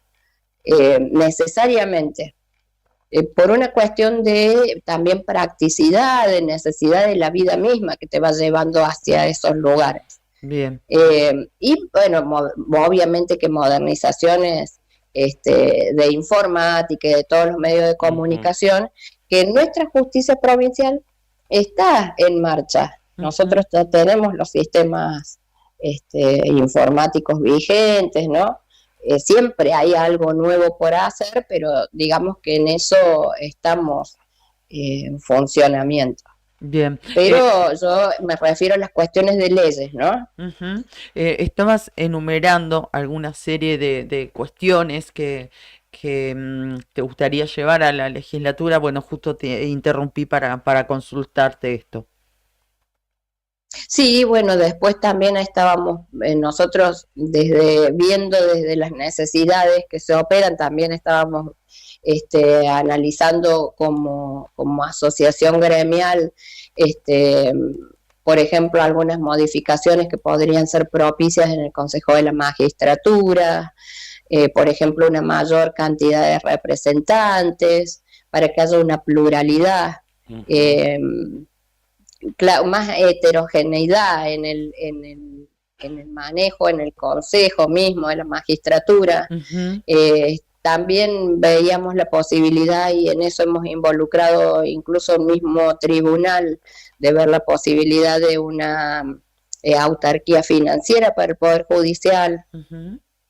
necesariamente. Por una cuestión de también practicidad, de necesidad de la vida misma que te va llevando hacia esos lugares. Bien. Y bueno, obviamente que modernizaciones de informática y de todos los medios de comunicación, que nuestra justicia provincial está en marcha. Nosotros ya tenemos los sistemas informáticos vigentes, ¿no? Siempre hay algo nuevo por hacer, pero digamos que en eso estamos en funcionamiento. Bien. Pero yo me refiero a las cuestiones de leyes, ¿no? Estabas enumerando alguna serie de cuestiones que te gustaría llevar a la legislatura. Bueno, justo te interrumpí para consultarte esto. Sí, bueno, después también estábamos nosotros viendo desde las necesidades que se operan, también estábamos analizando como asociación gremial, por ejemplo, algunas modificaciones que podrían ser propicias en el Consejo de la Magistratura, por ejemplo, una mayor cantidad de representantes, para que haya una pluralidad. Más heterogeneidad en el manejo, en el consejo mismo de la magistratura. También veíamos la posibilidad, y en eso hemos involucrado incluso el mismo tribunal, de ver la posibilidad de una autarquía financiera para el Poder Judicial.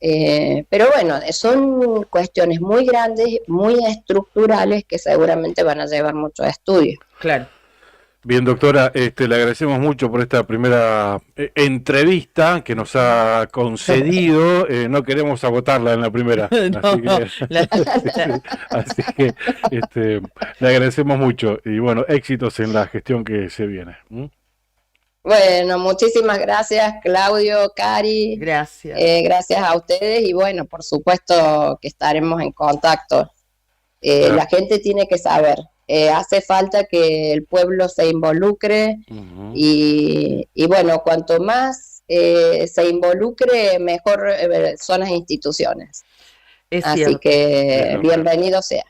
Pero bueno, son cuestiones muy grandes, muy estructurales, que seguramente van a llevar mucho estudio. Claro. Bien, doctora, le agradecemos mucho por esta primera entrevista que nos ha concedido. No queremos agotarla en la primera. Así que le agradecemos mucho y bueno, éxitos en la gestión que se viene. Bueno, muchísimas gracias, Claudio, Cari. Gracias. Gracias a ustedes y bueno, por supuesto que estaremos en contacto. Claro. La gente tiene que saber. Hace falta que el pueblo se involucre y bueno, cuanto más se involucre, mejor son las instituciones. Así que bienvenido sea.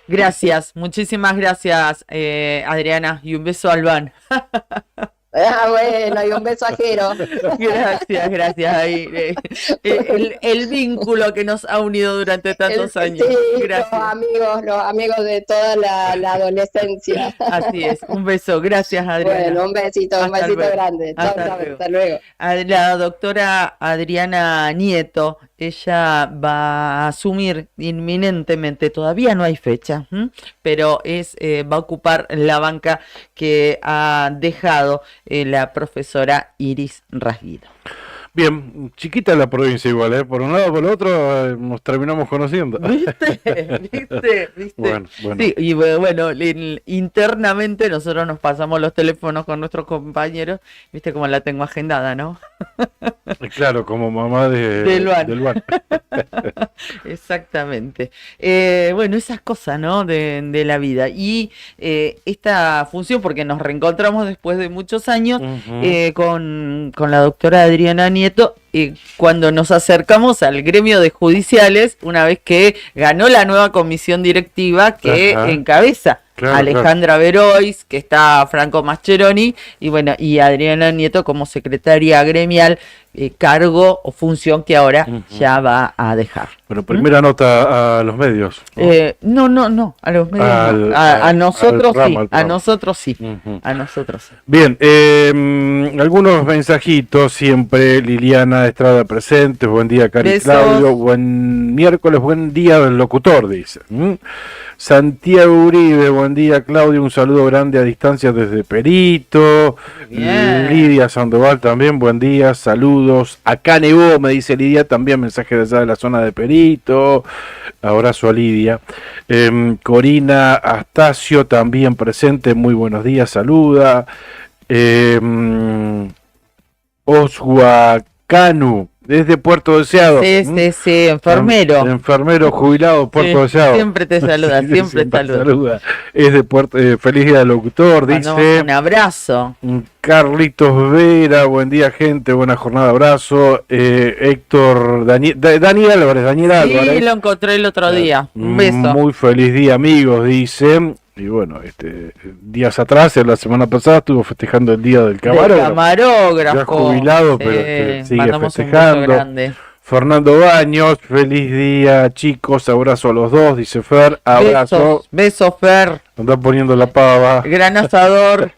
Gracias, muchísimas gracias, Adriana, y un beso a Albán. Bueno, y un beso a Jero. Gracias. Ahí, el vínculo que nos ha unido durante tantos años. Sí, gracias. Los amigos de toda la adolescencia. Así es, un beso. Gracias, Adriana. Bueno, un besito grande. Hasta luego. La doctora Adriana Nieto, ella va a asumir inminentemente, todavía no hay fecha, pero va a ocupar la banca que ha dejado la profesora Iris Rasguido. Bien, chiquita la provincia igual, por un lado por el otro nos terminamos conociendo. ¿Viste? Bueno. Sí, y bueno, internamente nosotros nos pasamos los teléfonos con nuestros compañeros, viste cómo la tengo agendada, ¿no? Claro, como mamá del bar. Exactamente. Bueno, esas cosas, ¿no? De la vida. Y esta función, porque nos reencontramos después de muchos años con la doctora Adriana Nieto, cuando nos acercamos al gremio de judiciales, una vez que ganó la nueva comisión directiva que encabeza Alejandra Verois, que está Franco Mascheroni, y bueno, y Adriana Nieto como secretaria gremial, cargo o función que ahora ya va a dejar. Bueno, primera nota a los medios. No, a los medios a nosotros sí, a nosotros sí, a nosotros sí. Bien, algunos mensajitos siempre. Liliana Estrada presente, buen día Cari. Besos. Claudio, buen miércoles, buen día del locutor, dice. Santiago Uribe, buen día Claudio, un saludo grande a distancia desde Perito. Bien. Lidia Sandoval también, buen día, saludos. Acá nevó, me dice Lidia, también mensaje de allá de la zona de Perito. Abrazo a Lidia. Corina Astacio también presente, muy buenos días, saluda. Oshuacanu desde Puerto Deseado. Sí, enfermero. Enfermero jubilado, Puerto Deseado. Siempre te saluda, siempre saluda. Es de Puerto, feliz día del locutor, dice. Un abrazo. Carlitos Vera, buen día gente, buena jornada, abrazo. Héctor, Daniel Álvarez. Sí, lo encontré el otro día. Un beso. Muy feliz día, amigos, dice. Y bueno, días atrás, la semana pasada, estuvo festejando el día del camarógrafo. Ya jubilado, pero sigue festejando. Un beso grande. Fernando Baños, feliz día, chicos, abrazo a los dos, dice Fer, abrazo. Besos, Fer. Anda poniendo la pava. Gran asador.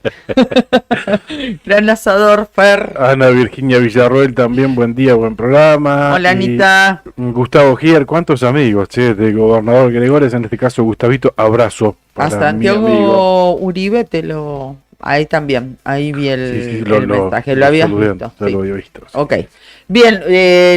Gran asador, Fer. Ana Virginia Villarroel también, buen día, buen programa. Hola, Anita. Gustavo Gier, ¿cuántos amigos? De Gobernador Gregores, en este caso Gustavito, abrazo. A Santiago Uribe ahí también, ahí vi el mensaje, lo habías visto. Sí. Lo había visto. Sí. Ok. Bien,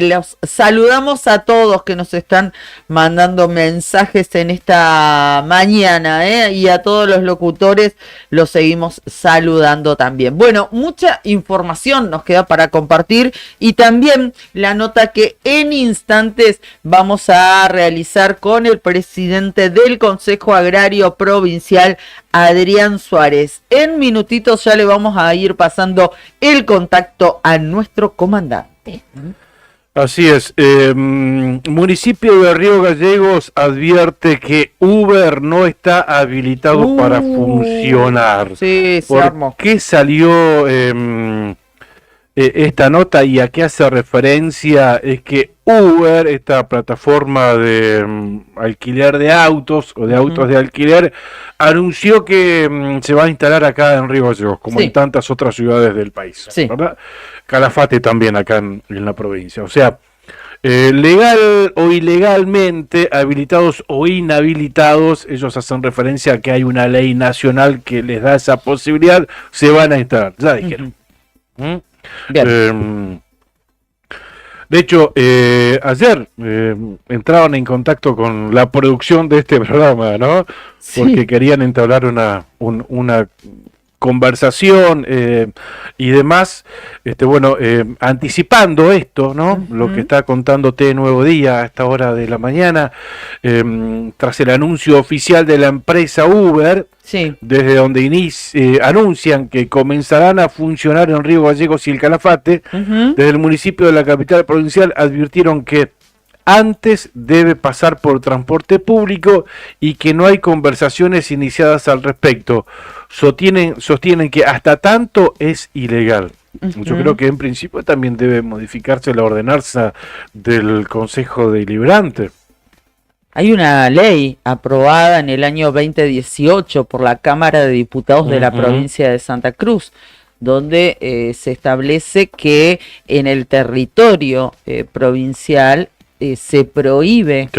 los saludamos a todos que nos están mandando mensajes en esta mañana, y a todos los locutores los seguimos saludando también. Bueno, mucha información nos queda para compartir y también la nota que en instantes vamos a realizar con el presidente del Consejo Agrario Provincial, Adrián Suárez. En minutitos ya le vamos a ir pasando el contacto a nuestro comandante. Así es, municipio de Río Gallegos advierte que Uber no está habilitado para funcionar. Sí, se armó. ¿Por qué salió esta nota y a qué hace referencia? Es que Uber, esta plataforma de alquiler de autos o de autos de alquiler, anunció que se va a instalar acá en Río Gallegos, como en tantas otras ciudades del país, ¿verdad? Calafate también acá en la provincia. O sea, legal o ilegalmente, habilitados o inhabilitados, ellos hacen referencia a que hay una ley nacional que les da esa posibilidad, se van a instalar, ya dijeron. Bien. De hecho, ayer entraron en contacto con la producción de este programa, ¿no? Porque querían entablar una conversación y demás, anticipando esto, ¿no? Lo que está contándote Nuevo Día a esta hora de la mañana, tras el anuncio oficial de la empresa Uber, desde donde anuncian que comenzarán a funcionar en Río Gallegos y el Calafate, desde el municipio de la capital provincial advirtieron que antes debe pasar por transporte público y que no hay conversaciones iniciadas al respecto. Sostienen que hasta tanto es ilegal. Yo creo que en principio también debe modificarse la ordenanza del Consejo Deliberante. Hay una ley aprobada en el año 2018 por la Cámara de Diputados de la provincia de Santa Cruz, donde se establece que en el territorio provincial se prohíbe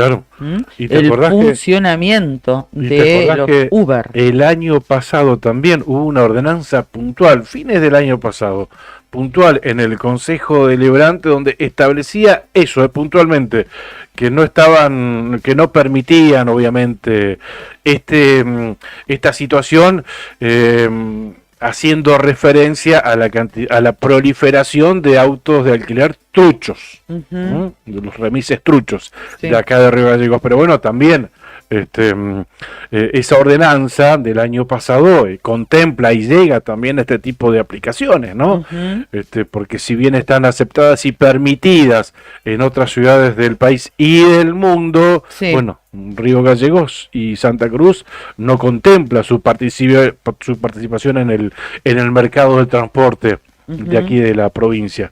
el funcionamiento de los Uber. El año pasado también hubo una ordenanza puntual, fines del año pasado, puntual en el Consejo Deliberante, donde establecía eso, puntualmente, que no permitían, obviamente, esta situación, haciendo referencia a la proliferación de autos de alquiler truchos, de los remises truchos de acá de Río Gallegos. Pero bueno, también esa ordenanza del año pasado contempla y llega también a este tipo de aplicaciones, ¿no? Porque si bien están aceptadas y permitidas en otras ciudades del país y del mundo, bueno, Río Gallegos y Santa Cruz no contempla su participación en el mercado del transporte de aquí de la provincia.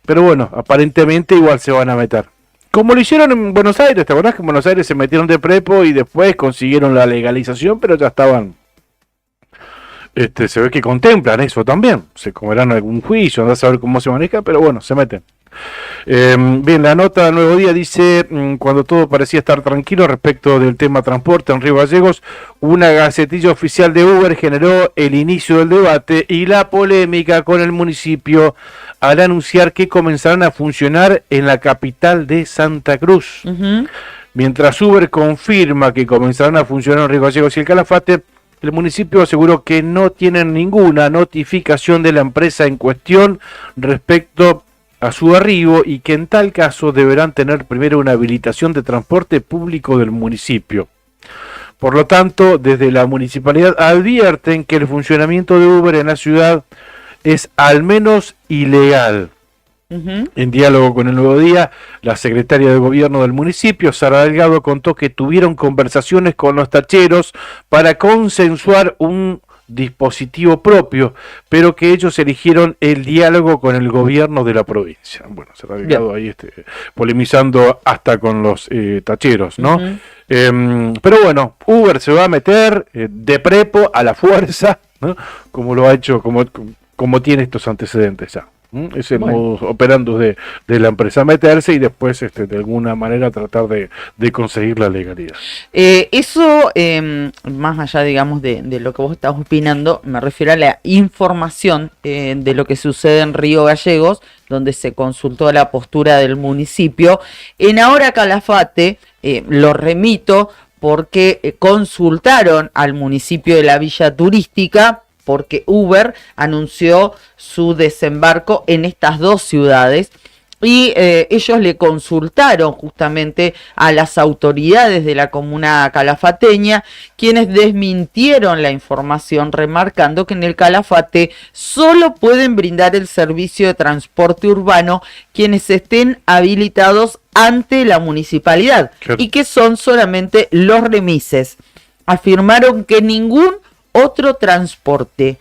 Pero bueno, aparentemente igual se van a meter. Como lo hicieron en Buenos Aires, ¿te acordás que en Buenos Aires se metieron de prepo y después consiguieron la legalización, pero ya estaban... se ve que contemplan eso también. Se comerán algún juicio, andás a ver cómo se maneja, pero bueno, se meten. Bien, la nota del Nuevo Día dice, cuando todo parecía estar tranquilo respecto del tema transporte en Río Gallegos, una gacetilla oficial de Uber generó el inicio del debate y la polémica con el municipio al anunciar que comenzarán a funcionar en la capital de Santa Cruz. Mientras Uber confirma que comenzarán a funcionar en Río Gallegos y el Calafate, el municipio aseguró que no tienen ninguna notificación de la empresa en cuestión respecto a su arribo y que en tal caso deberán tener primero una habilitación de transporte público del municipio. Por lo tanto, desde la municipalidad advierten que el funcionamiento de Uber en la ciudad es al menos ilegal. En diálogo con El Nuevo Día, la secretaria de Gobierno del municipio, Sara Delgado, contó que tuvieron conversaciones con los tacheros para consensuar un dispositivo propio, pero que ellos eligieron el diálogo con el gobierno de la provincia. Bueno, Sara Delgado ahí polemizando hasta con los tacheros, ¿no? Pero bueno, Uber se va a meter de prepo a la fuerza, ¿no? Como lo ha hecho, como tiene estos antecedentes ya. Es el modus operandus de la empresa, meterse y después de alguna manera tratar de conseguir la legalidad. Eso, más allá, digamos, de lo que vos estás opinando, me refiero a la información de lo que sucede en Río Gallegos, donde se consultó la postura del municipio. En Ahora Calafate, lo remito porque consultaron al municipio de la Villa Turística, porque Uber anunció su desembarco en estas dos ciudades y ellos le consultaron justamente a las autoridades de la comuna calafateña, quienes desmintieron la información, remarcando que en el Calafate solo pueden brindar el servicio de transporte urbano quienes estén habilitados ante la municipalidad y que son solamente los remises. Afirmaron que ningún otro transporte,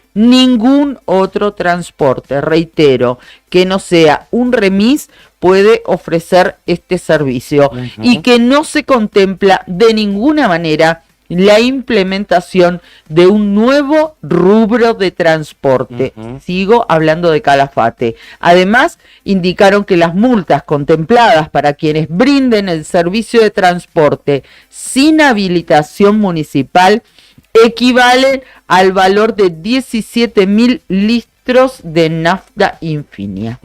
reitero, que no sea un remis puede ofrecer este servicio y que no se contempla de ninguna manera la implementación de un nuevo rubro de transporte. Sigo hablando de Calafate. Además, indicaron que las multas contempladas para quienes brinden el servicio de transporte sin habilitación municipal equivalen al valor de 17.000 litros de nafta Infinia.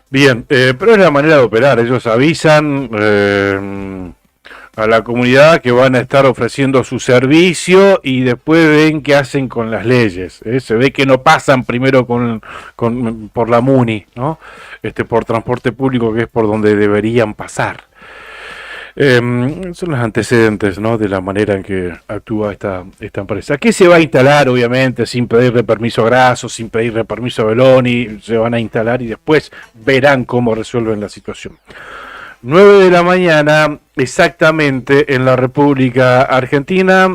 Bien, pero es la manera de operar. Ellos avisan a la comunidad que van a estar ofreciendo su servicio y después ven qué hacen con las leyes. Se ve que no pasan primero por la MUNI, ¿no? Por transporte público, que es por donde deberían pasar. Son los antecedentes, ¿no?, de la manera en que actúa esta empresa, que se va a instalar obviamente sin pedirle permiso a Grasso, sin pedirle permiso a Beloni. Se van a instalar y después verán cómo resuelven la situación. 9 de la mañana exactamente en la República Argentina.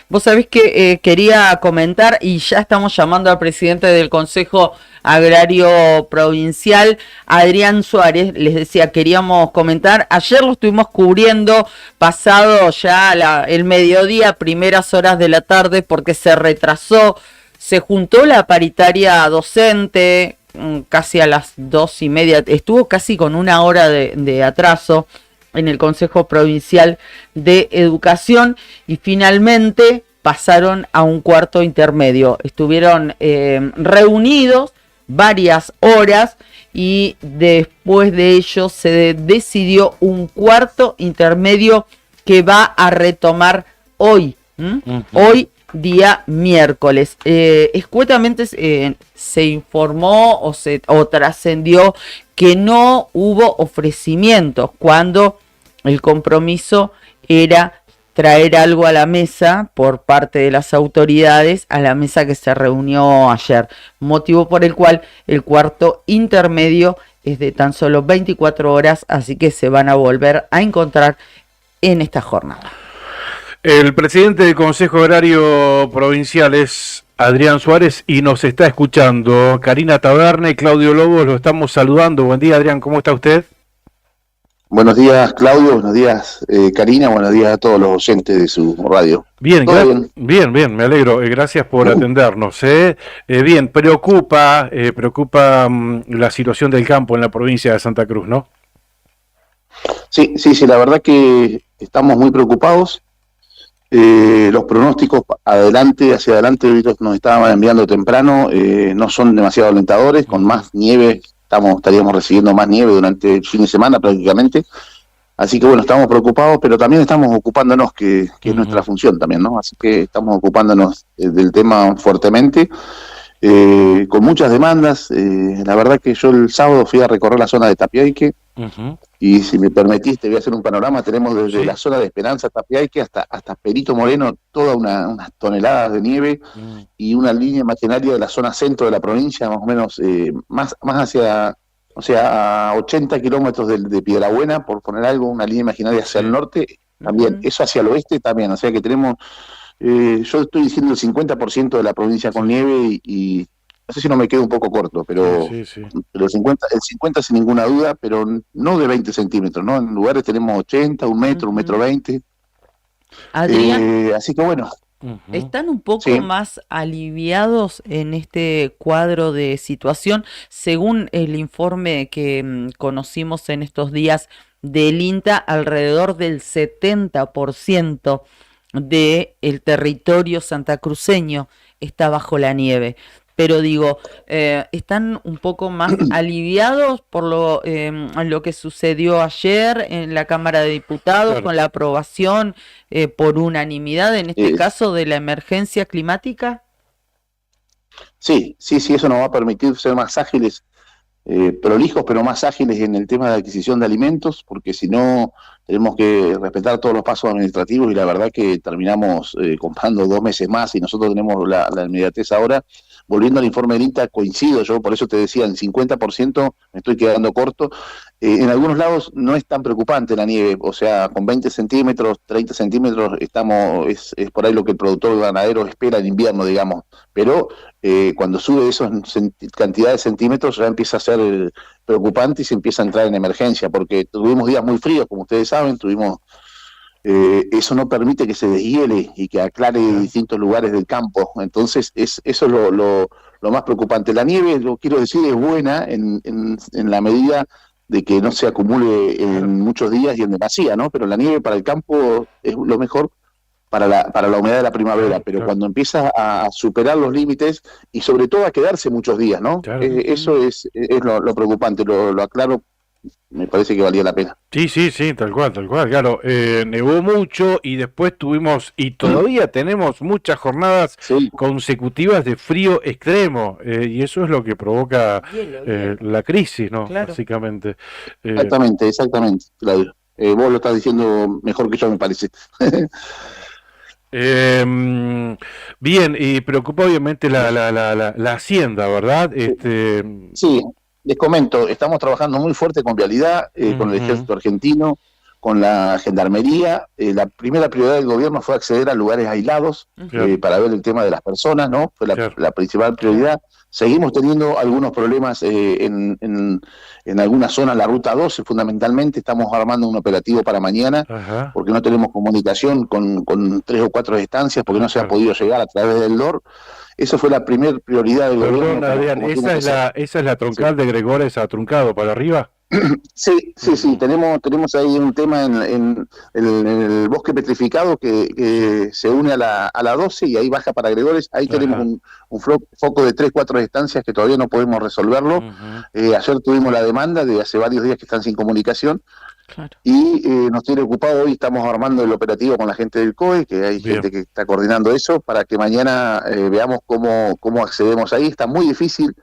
Vos sabés que quería comentar, y ya estamos llamando al presidente del Consejo Agrario Provincial, Adrián Suárez. Les decía, queríamos comentar, ayer lo estuvimos cubriendo, pasado ya el mediodía, primeras horas de la tarde, porque se retrasó, se juntó la paritaria docente, casi a las 2:30, estuvo casi con una hora de atraso en el Consejo Provincial de Educación, y finalmente pasaron a un cuarto intermedio. Estuvieron reunidos varias horas y después de ello se decidió un cuarto intermedio que va a retomar hoy, hoy día miércoles. Escuetamente se informó o trascendió que no hubo ofrecimientos cuando el compromiso era traer algo a la mesa por parte de las autoridades, a la mesa que se reunió ayer, motivo por el cual el cuarto intermedio es de tan solo 24 horas, así que se van a volver a encontrar en esta jornada. El presidente del Consejo Agrario Provincial es Adrián Suárez y nos está escuchando. Karina Taberne y Claudio Lobos lo estamos saludando. Buen día, Adrián, ¿cómo está usted? Buenos días, Claudio, buenos días, Karina, buenos días a todos los oyentes de su radio. Bien, bien, me alegro, gracias por atendernos. Bien, preocupa la situación del campo en la provincia de Santa Cruz, ¿no? Sí, la verdad que estamos muy preocupados. Los pronósticos hacia adelante, nos estaban enviando temprano, no son demasiado alentadores. Con más nieve estaríamos recibiendo más nieve durante el fin de semana prácticamente, así que bueno, estamos preocupados, pero también estamos ocupándonos, que es nuestra función también, ¿no? Así que estamos ocupándonos del tema fuertemente. con muchas demandas. La verdad que yo el sábado fui a recorrer la zona de Tapiaique, y si me permitiste voy a hacer un panorama. Tenemos desde la zona de Esperanza, Tapiaique, hasta Perito Moreno, toda unas toneladas de nieve, y una línea imaginaria de la zona centro de la provincia, más o menos, más hacia, o sea, a 80 kilómetros de Piedrabuena, por poner algo, una línea imaginaria hacia el norte, también, eso hacia el oeste también, o sea que tenemos, yo estoy diciendo el 50% de la provincia con nieve, y no sé si no me quedo un poco corto, pero, pero el 50 sin ninguna duda, pero no de 20 centímetros, ¿no? En lugares tenemos 80, 1 metro 20. Adrián, Así que bueno. ¿están un poco más aliviados en este cuadro de situación? Según el informe que conocimos en estos días del INTA, alrededor del 70% del territorio santacruceño está bajo la nieve. Pero digo, ¿están un poco más aliviados por lo que sucedió ayer en la Cámara de Diputados con la aprobación por unanimidad, en este caso, de la emergencia climática? Sí, eso nos va a permitir ser más ágiles, prolijos, pero más ágiles en el tema de adquisición de alimentos, porque si no tenemos que respetar todos los pasos administrativos, y la verdad que terminamos comprando 2 meses más, y nosotros tenemos la inmediatez ahora. Volviendo al informe del INTA, coincido, yo por eso te decía, el 50% me estoy quedando corto. En algunos lados no es tan preocupante la nieve, o sea, con 20 centímetros, 30 centímetros, es por ahí lo que el productor ganadero espera en invierno, digamos. Pero cuando sube esas cantidades de centímetros ya empieza a ser preocupante y se empieza a entrar en emergencia, porque tuvimos días muy fríos, como ustedes saben, eso no permite que se deshiele y que aclare distintos lugares del campo. Entonces, eso es lo más preocupante. La nieve, lo quiero decir, es buena en la medida de que no se acumule en muchos días y en demasía, ¿no? Pero la nieve para el campo es lo mejor para la humedad de la primavera, pero cuando empieza a superar los límites y sobre todo a quedarse muchos días, ¿no? Eso es lo preocupante, lo aclaro. Me parece que valía la pena. Sí, tal cual, claro. Nevó mucho y después tuvimos, y todavía tenemos muchas jornadas consecutivas de frío extremo, y eso es lo que provoca la crisis, ¿no? Claro. Básicamente. Exactamente, Claudio. Vos lo estás diciendo mejor que yo, me parece. Bien, y preocupa obviamente la hacienda, ¿verdad? Sí. Les comento, estamos trabajando muy fuerte con Vialidad, con el Ejército Argentino, con la Gendarmería. La primera prioridad del gobierno fue acceder a lugares aislados para ver el tema de las personas, ¿no? Fue la principal prioridad. Seguimos teniendo algunos problemas en algunas zonas, la Ruta 12 fundamentalmente. Estamos armando un operativo para mañana, porque no tenemos comunicación con 3 o 4 estancias, porque no se ha podido llegar a través del DOR. Esa fue la primera prioridad del gobierno. Perdón, Adrián, ¿esa es la troncal de Gregores a Truncado para arriba? Sí. Tenemos ahí un tema en el bosque petrificado que se une a la 12 y ahí baja para Gregores. Ahí tenemos un foco de 3, 4 estancias que todavía no podemos resolverlo. Ayer tuvimos la demanda de hace varios días que están sin comunicación. Claro. Y nos tiene ocupado. Hoy estamos armando el operativo con la gente del COE, que hay gente que está coordinando eso, para que mañana veamos cómo accedemos ahí. Está muy difícil.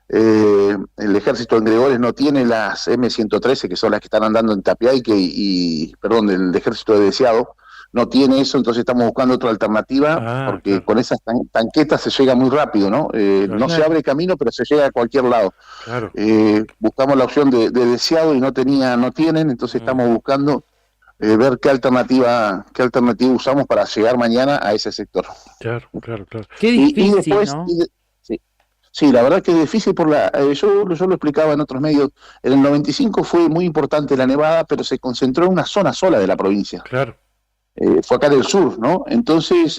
El ejército en Gregores no tiene las M113, que son las que están andando en Tapiaique el ejército de Deseado no tiene eso, entonces estamos buscando otra alternativa, porque con esas tanquetas se llega muy rápido, ¿no? No se abre camino, pero se llega a cualquier lado. Claro. Buscamos la opción de Deseado y no tienen, entonces estamos buscando ver qué alternativa usamos para llegar mañana a ese sector. Claro. Qué difícil, después, ¿no? Sí, la verdad que es difícil yo lo explicaba en otros medios. En el 95 fue muy importante la nevada, pero se concentró en una zona sola de la provincia. Claro. Fue acá en el sur, ¿no? Entonces,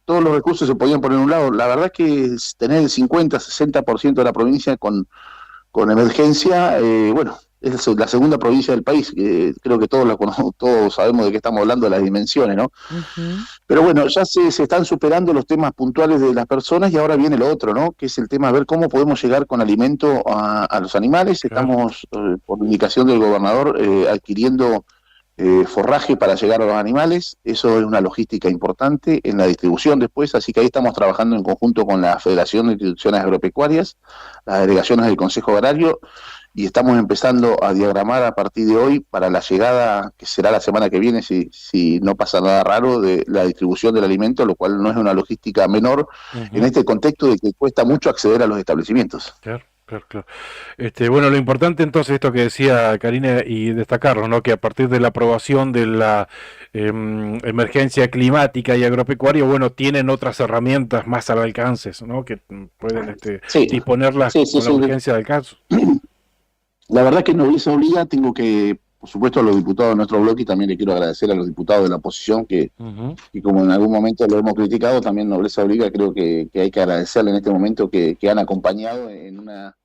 todos los recursos se podían poner en un lado. La verdad que tener el 50-60% de la provincia con emergencia, es la segunda provincia del país. Creo que todos sabemos de qué estamos hablando, de las dimensiones, ¿no? Pero bueno, ya se están superando los temas puntuales de las personas y ahora viene lo otro, ¿no? Que es el tema de ver cómo podemos llegar con alimento a los animales. Estamos, por indicación del gobernador, adquiriendo forraje para llegar a los animales. Eso es una logística importante en la distribución después, así que ahí estamos trabajando en conjunto con la Federación de Instituciones Agropecuarias, las delegaciones del Consejo Agrario, y estamos empezando a diagramar a partir de hoy para la llegada, que será la semana que viene, si no pasa nada raro, de la distribución del alimento, lo cual no es una logística menor en este contexto de que cuesta mucho acceder a los establecimientos. Claro. Claro. Bueno, lo importante entonces, esto que decía Karina, y destacarlo, ¿no? Que a partir de la aprobación de la emergencia climática y agropecuaria, bueno, tienen otras herramientas más al alcance, ¿no? Que pueden disponerlas con la urgencia del caso. La verdad que nos obliga, tengo que, por supuesto, a los diputados de nuestro bloque, y también le quiero agradecer a los diputados de la oposición que como en algún momento lo hemos criticado, también Nobleza Obliga, creo que hay que agradecerle en este momento que han acompañado en una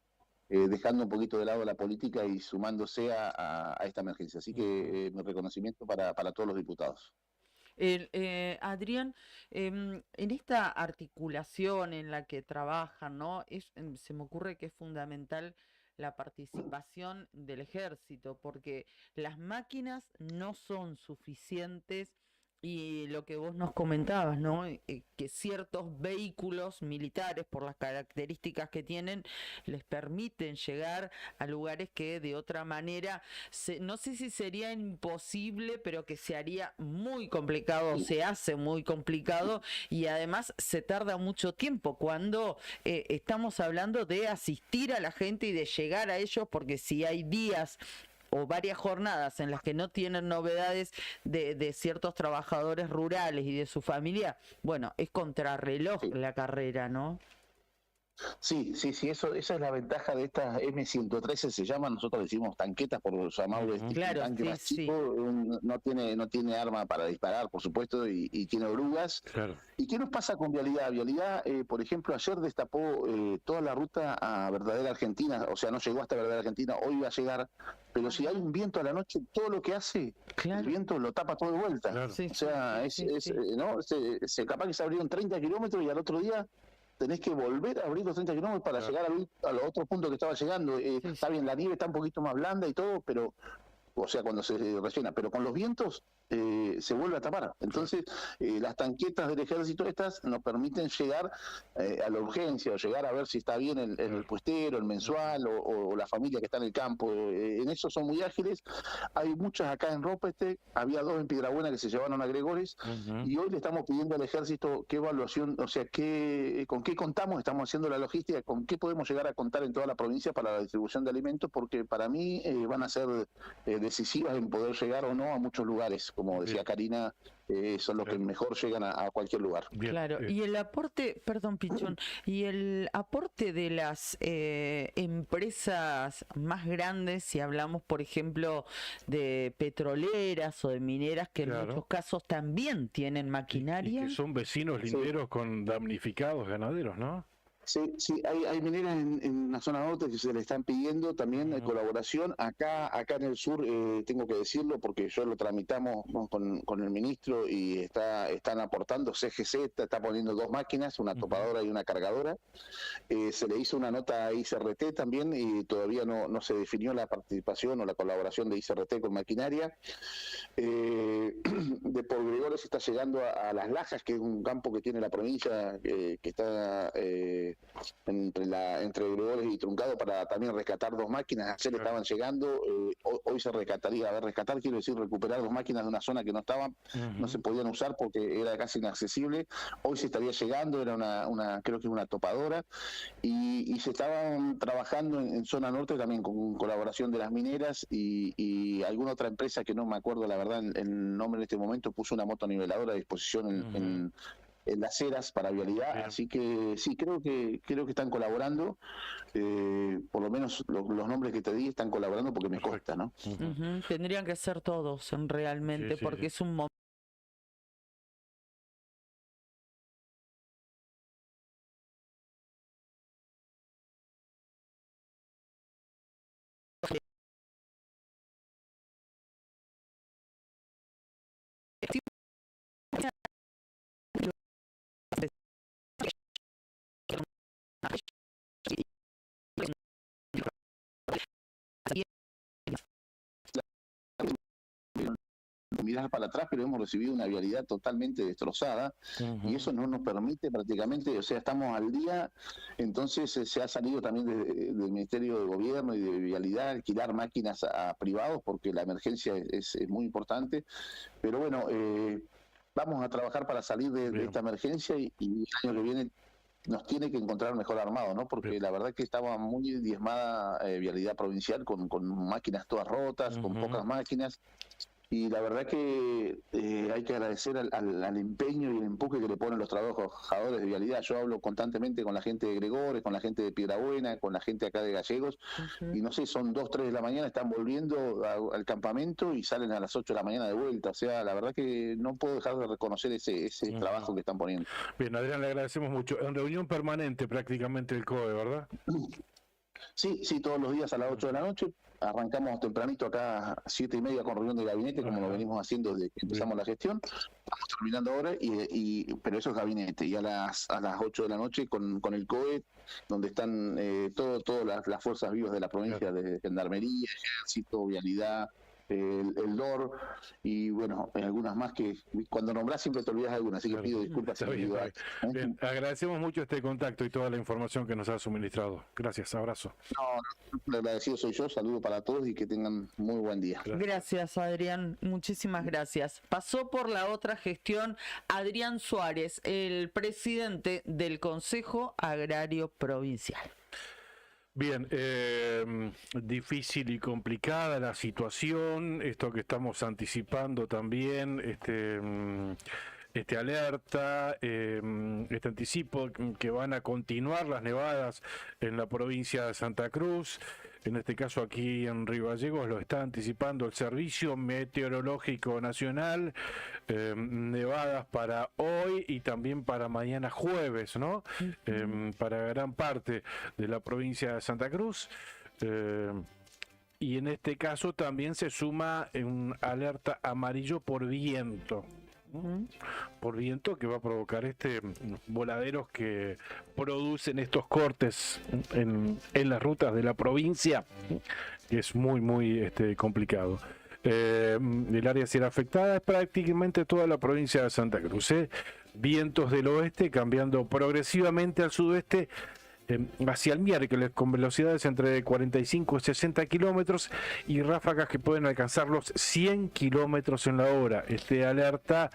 dejando un poquito de lado la política y sumándose a esta emergencia. Así que mi reconocimiento para todos los diputados. Adrián, en esta articulación en la que trabajan, ¿no? Se me ocurre que es fundamental la participación del ejército, porque las máquinas no son suficientes. Y lo que vos nos comentabas, ¿no? Que ciertos vehículos militares, por las características que tienen, les permiten llegar a lugares que de otra manera, no sé si sería imposible, pero que se haría muy complicado, se hace muy complicado, y además se tarda mucho tiempo cuando estamos hablando de asistir a la gente y de llegar a ellos, porque si hay días o varias jornadas en las que no tienen novedades de ciertos trabajadores rurales y de su familia, bueno, es contrarreloj la carrera, ¿no? Sí, esa es la ventaja de estas M113, se llaman, nosotros decimos tanquetas por llamarlo tanque más chico, no tiene arma para disparar, por supuesto, y tiene orugas. Claro. ¿Y qué nos pasa con Vialidad? Vialidad, por ejemplo, ayer destapó toda la ruta a Verdadera Argentina, o sea, no llegó hasta Verdadera Argentina, hoy va a llegar, pero si hay un viento a la noche, todo lo que hace, el viento lo tapa todo de vuelta. Claro. O sea, ¿no? Capaz que se abrieron 30 kilómetros y al otro día tenés que volver a abrir los 30 kilómetros para llegar a los otros puntos que estaba llegando. Está bien, la nieve está un poquito más blanda y todo, pero, o sea, cuando se rellena, pero con los vientos se vuelve a tapar. Entonces, las tanquetas del ejército estas nos permiten llegar a la urgencia, o llegar a ver si está bien el puestero, el mensual, o la familia que está en el campo. En eso son muy ágiles. Hay muchas acá en Ropeste, había 2 en Piedrabuena que se llevaron a Gregores, y hoy le estamos pidiendo al ejército qué evaluación, o sea, con qué contamos, estamos haciendo la logística, con qué podemos llegar a contar en toda la provincia para la distribución de alimentos, porque para mí van a ser decisivas en poder llegar o no a muchos lugares. Como decía Karina, son los que mejor llegan a cualquier lugar. Claro, y el aporte, perdón Pichón, y el aporte de las empresas más grandes, si hablamos por ejemplo de petroleras o de mineras, que en muchos casos también tienen maquinaria. Y que son vecinos linderos con damnificados ganaderos, ¿no? Sí, hay mineras en la zona norte que se le están pidiendo también colaboración. Acá en el sur, tengo que decirlo porque yo lo tramitamos con el ministro y están aportando. CGC está poniendo 2 máquinas, una topadora y una cargadora. Se le hizo una nota a ICRT también y todavía no se definió la participación o la colaboración de ICRT con maquinaria. De por Gregores está llegando a Las Lajas, que es un campo que tiene la provincia, que está entre Gregores y Truncado, para también rescatar 2 máquinas. Ayer estaban llegando, hoy se rescataría. Rescatar quiero decir recuperar 2 máquinas de una zona que no estaban, no se podían usar porque era casi inaccesible. Hoy se estaría llegando, era creo que una topadora, y se estaban trabajando en zona norte también con colaboración de las mineras y alguna otra empresa que no me acuerdo la verdad el nombre en este momento, puso una motoniveladora a disposición en las ceras para vialidad. Bien. Así que sí, creo que están colaborando, por lo menos los nombres que te di están colaborando porque me consta, ¿no? Tendrían que ser todos realmente, porque es un momento mirar para atrás, pero hemos recibido una vialidad totalmente destrozada y eso no nos permite prácticamente, o sea, estamos al día, entonces se ha salido también del Ministerio de Gobierno y de Vialidad alquilar máquinas a privados porque la emergencia es muy importante, pero bueno, vamos a trabajar para salir de esta emergencia y el año que viene nos tiene que encontrar mejor armado, ¿no? Porque la verdad que estaba muy diezmada Vialidad Provincial con máquinas todas rotas, con pocas máquinas. Y la verdad que hay que agradecer al empeño y el empuje que le ponen los trabajadores de Vialidad. Yo hablo constantemente con la gente de Gregores, con la gente de Piedrabuena, con la gente acá de Gallegos, y no sé, son 2, 3 de la mañana, están volviendo al campamento y salen a las 8 de la mañana de vuelta. O sea, la verdad que no puedo dejar de reconocer ese trabajo que están poniendo. Bien, Adrián, le agradecemos mucho. En reunión permanente prácticamente el COE, ¿verdad? Sí, todos los días a las 8 de la noche. Arrancamos tempranito acá a 7:30 con reunión de gabinete, como lo venimos haciendo desde que empezamos la gestión. Estamos terminando ahora, pero eso es gabinete. Y a las 8 de la noche con el COE, donde están todas las fuerzas vivas de la provincia, de Gendarmería, Ejército, Vialidad, el DOR y bueno, algunas más que cuando nombrás siempre te olvidas de algunas, así que pido disculpas. Bien, agradecemos mucho este contacto y toda la información que nos ha suministrado. Gracias, abrazo. No, agradecido soy yo, saludo para todos y que tengan muy buen día. Gracias, Adrián, muchísimas gracias. Pasó por la otra gestión Adrián Suárez, el presidente del Consejo Agrario Provincial. Bien, difícil y complicada la situación, esto que estamos anticipando también, este alerta, este anticipo que van a continuar las nevadas en la provincia de Santa Cruz. En este caso aquí en Río Gallegos lo está anticipando el Servicio Meteorológico Nacional, nevadas para hoy y también para mañana jueves, ¿no? Para gran parte de la provincia de Santa Cruz. Y en este caso también se suma un alerta amarillo por viento. Por viento que va a provocar voladeros que producen estos cortes en las rutas de la provincia, que es muy complicado. El área será afectada es prácticamente toda la provincia de Santa Cruz. Vientos del oeste cambiando progresivamente al sudeste hacia el miércoles con velocidades entre 45 y 60 kilómetros y ráfagas que pueden alcanzar los 100 kilómetros en la hora. Este alerta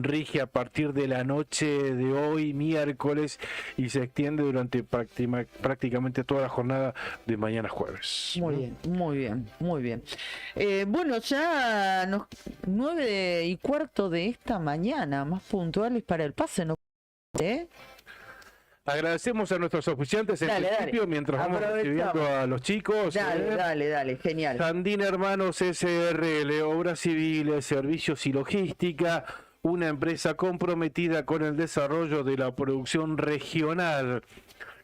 rige a partir de la noche de hoy, miércoles, y se extiende durante prácticamente toda la jornada de mañana jueves. Muy bien. Bueno, ya 9:15 de esta mañana, más puntuales para el pase, ¿no? Agradecemos a nuestros auspiciantes en principio mientras vamos recibiendo a los chicos. Dale, genial. Sandina Hermanos SRL, Obras Civiles, Servicios y Logística, una empresa comprometida con el desarrollo de la producción regional.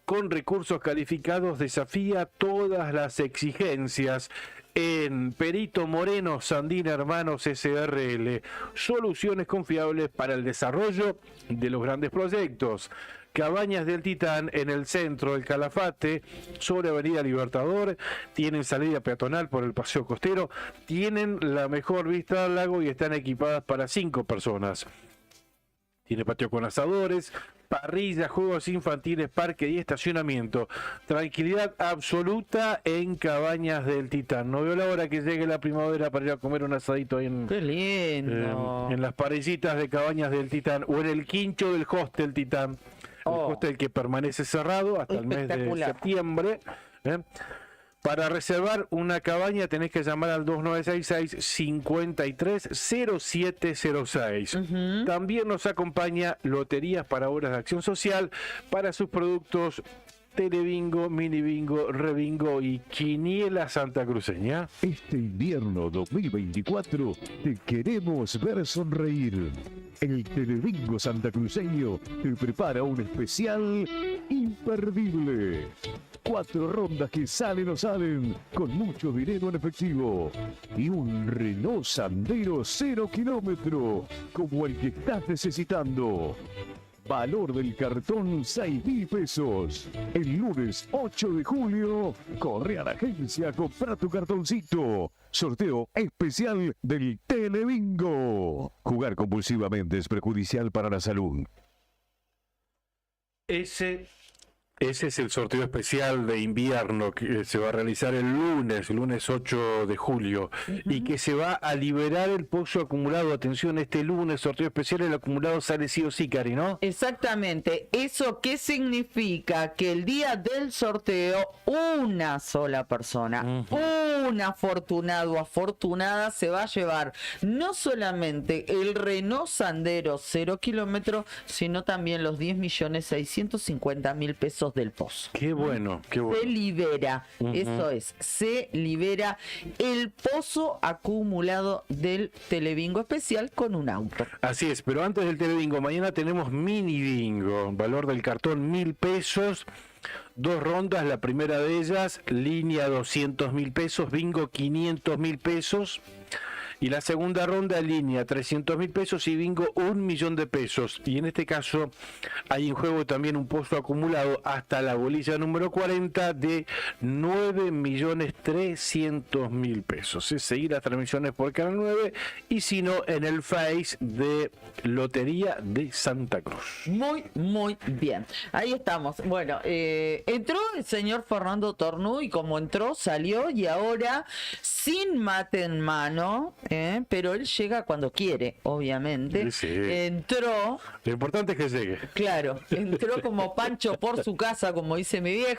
Con recursos calificados desafía todas las exigencias. En Perito Moreno, Sandina Hermanos SRL, soluciones confiables para el desarrollo de los grandes proyectos. Cabañas del Titán en el centro del Calafate, sobre Avenida Libertador, tienen salida peatonal por el Paseo Costero, tienen la mejor vista al lago y están equipadas para 5 personas. Tiene patio con asadores, parrillas, juegos infantiles, parque y estacionamiento. Tranquilidad absoluta en Cabañas del Titán. No veo la hora que llegue la primavera para ir a comer un asadito ahí ¡qué lindo! En las parillitas de Cabañas del Titán o en el quincho del Hostel Titán. El hostel que permanece cerrado hasta el mes de septiembre. Para reservar una cabaña tenés que llamar al 2966-530706. También nos acompaña Loterías para Obras de Acción Social para sus productos Telebingo, Minibingo, Rebingo y Quiniela santacruceña. Este invierno 2024 te queremos ver sonreír. El Telebingo santacruceño te prepara un especial imperdible. 4 rondas que salen o salen con mucho dinero en efectivo y un Renault Sandero 0 kilómetro como el que estás necesitando. Valor del cartón 6.000 pesos. El lunes 8 de julio, corre a la agencia a comprar tu cartoncito. Sorteo especial del Telebingo. Jugar compulsivamente es perjudicial para la salud. Ese es el sorteo especial de invierno que se va a realizar el lunes 8 de julio, y que se va a liberar el pozo acumulado. Atención, este lunes, sorteo especial, el acumulado sale sí o sí, Cari, ¿no? Exactamente. ¿Eso qué significa? Que el día del sorteo, una sola persona, un afortunado o afortunada, se va a llevar no solamente el Renault Sandero 0 kilómetros, sino también los 10.650.000 pesos del pozo. Qué bueno, qué bueno. Se libera, eso es, se libera el pozo acumulado del Telebingo especial con un auto. Así es, pero antes del Telebingo, mañana tenemos mini bingo, valor del cartón 1.000 pesos, 2 rondas, la primera de ellas, línea 200.000 pesos, bingo 500.000 pesos. Y la segunda ronda, línea 300.000 pesos y bingo 1.000.000 de pesos. Y en este caso hay en juego también un pozo acumulado hasta la bolilla número 40 de 9.300.000 pesos. Es seguir las transmisiones por Canal 9 y si no en el Face de Lotería de Santa Cruz. Muy, muy bien. Ahí estamos. Bueno, entró el señor Fernando Tornú y como entró, salió y ahora sin mate en mano, pero él llega cuando quiere, obviamente. Sí. Entró. Lo importante es que llegue. Claro, entró como Pancho por su casa, como dice mi vieja.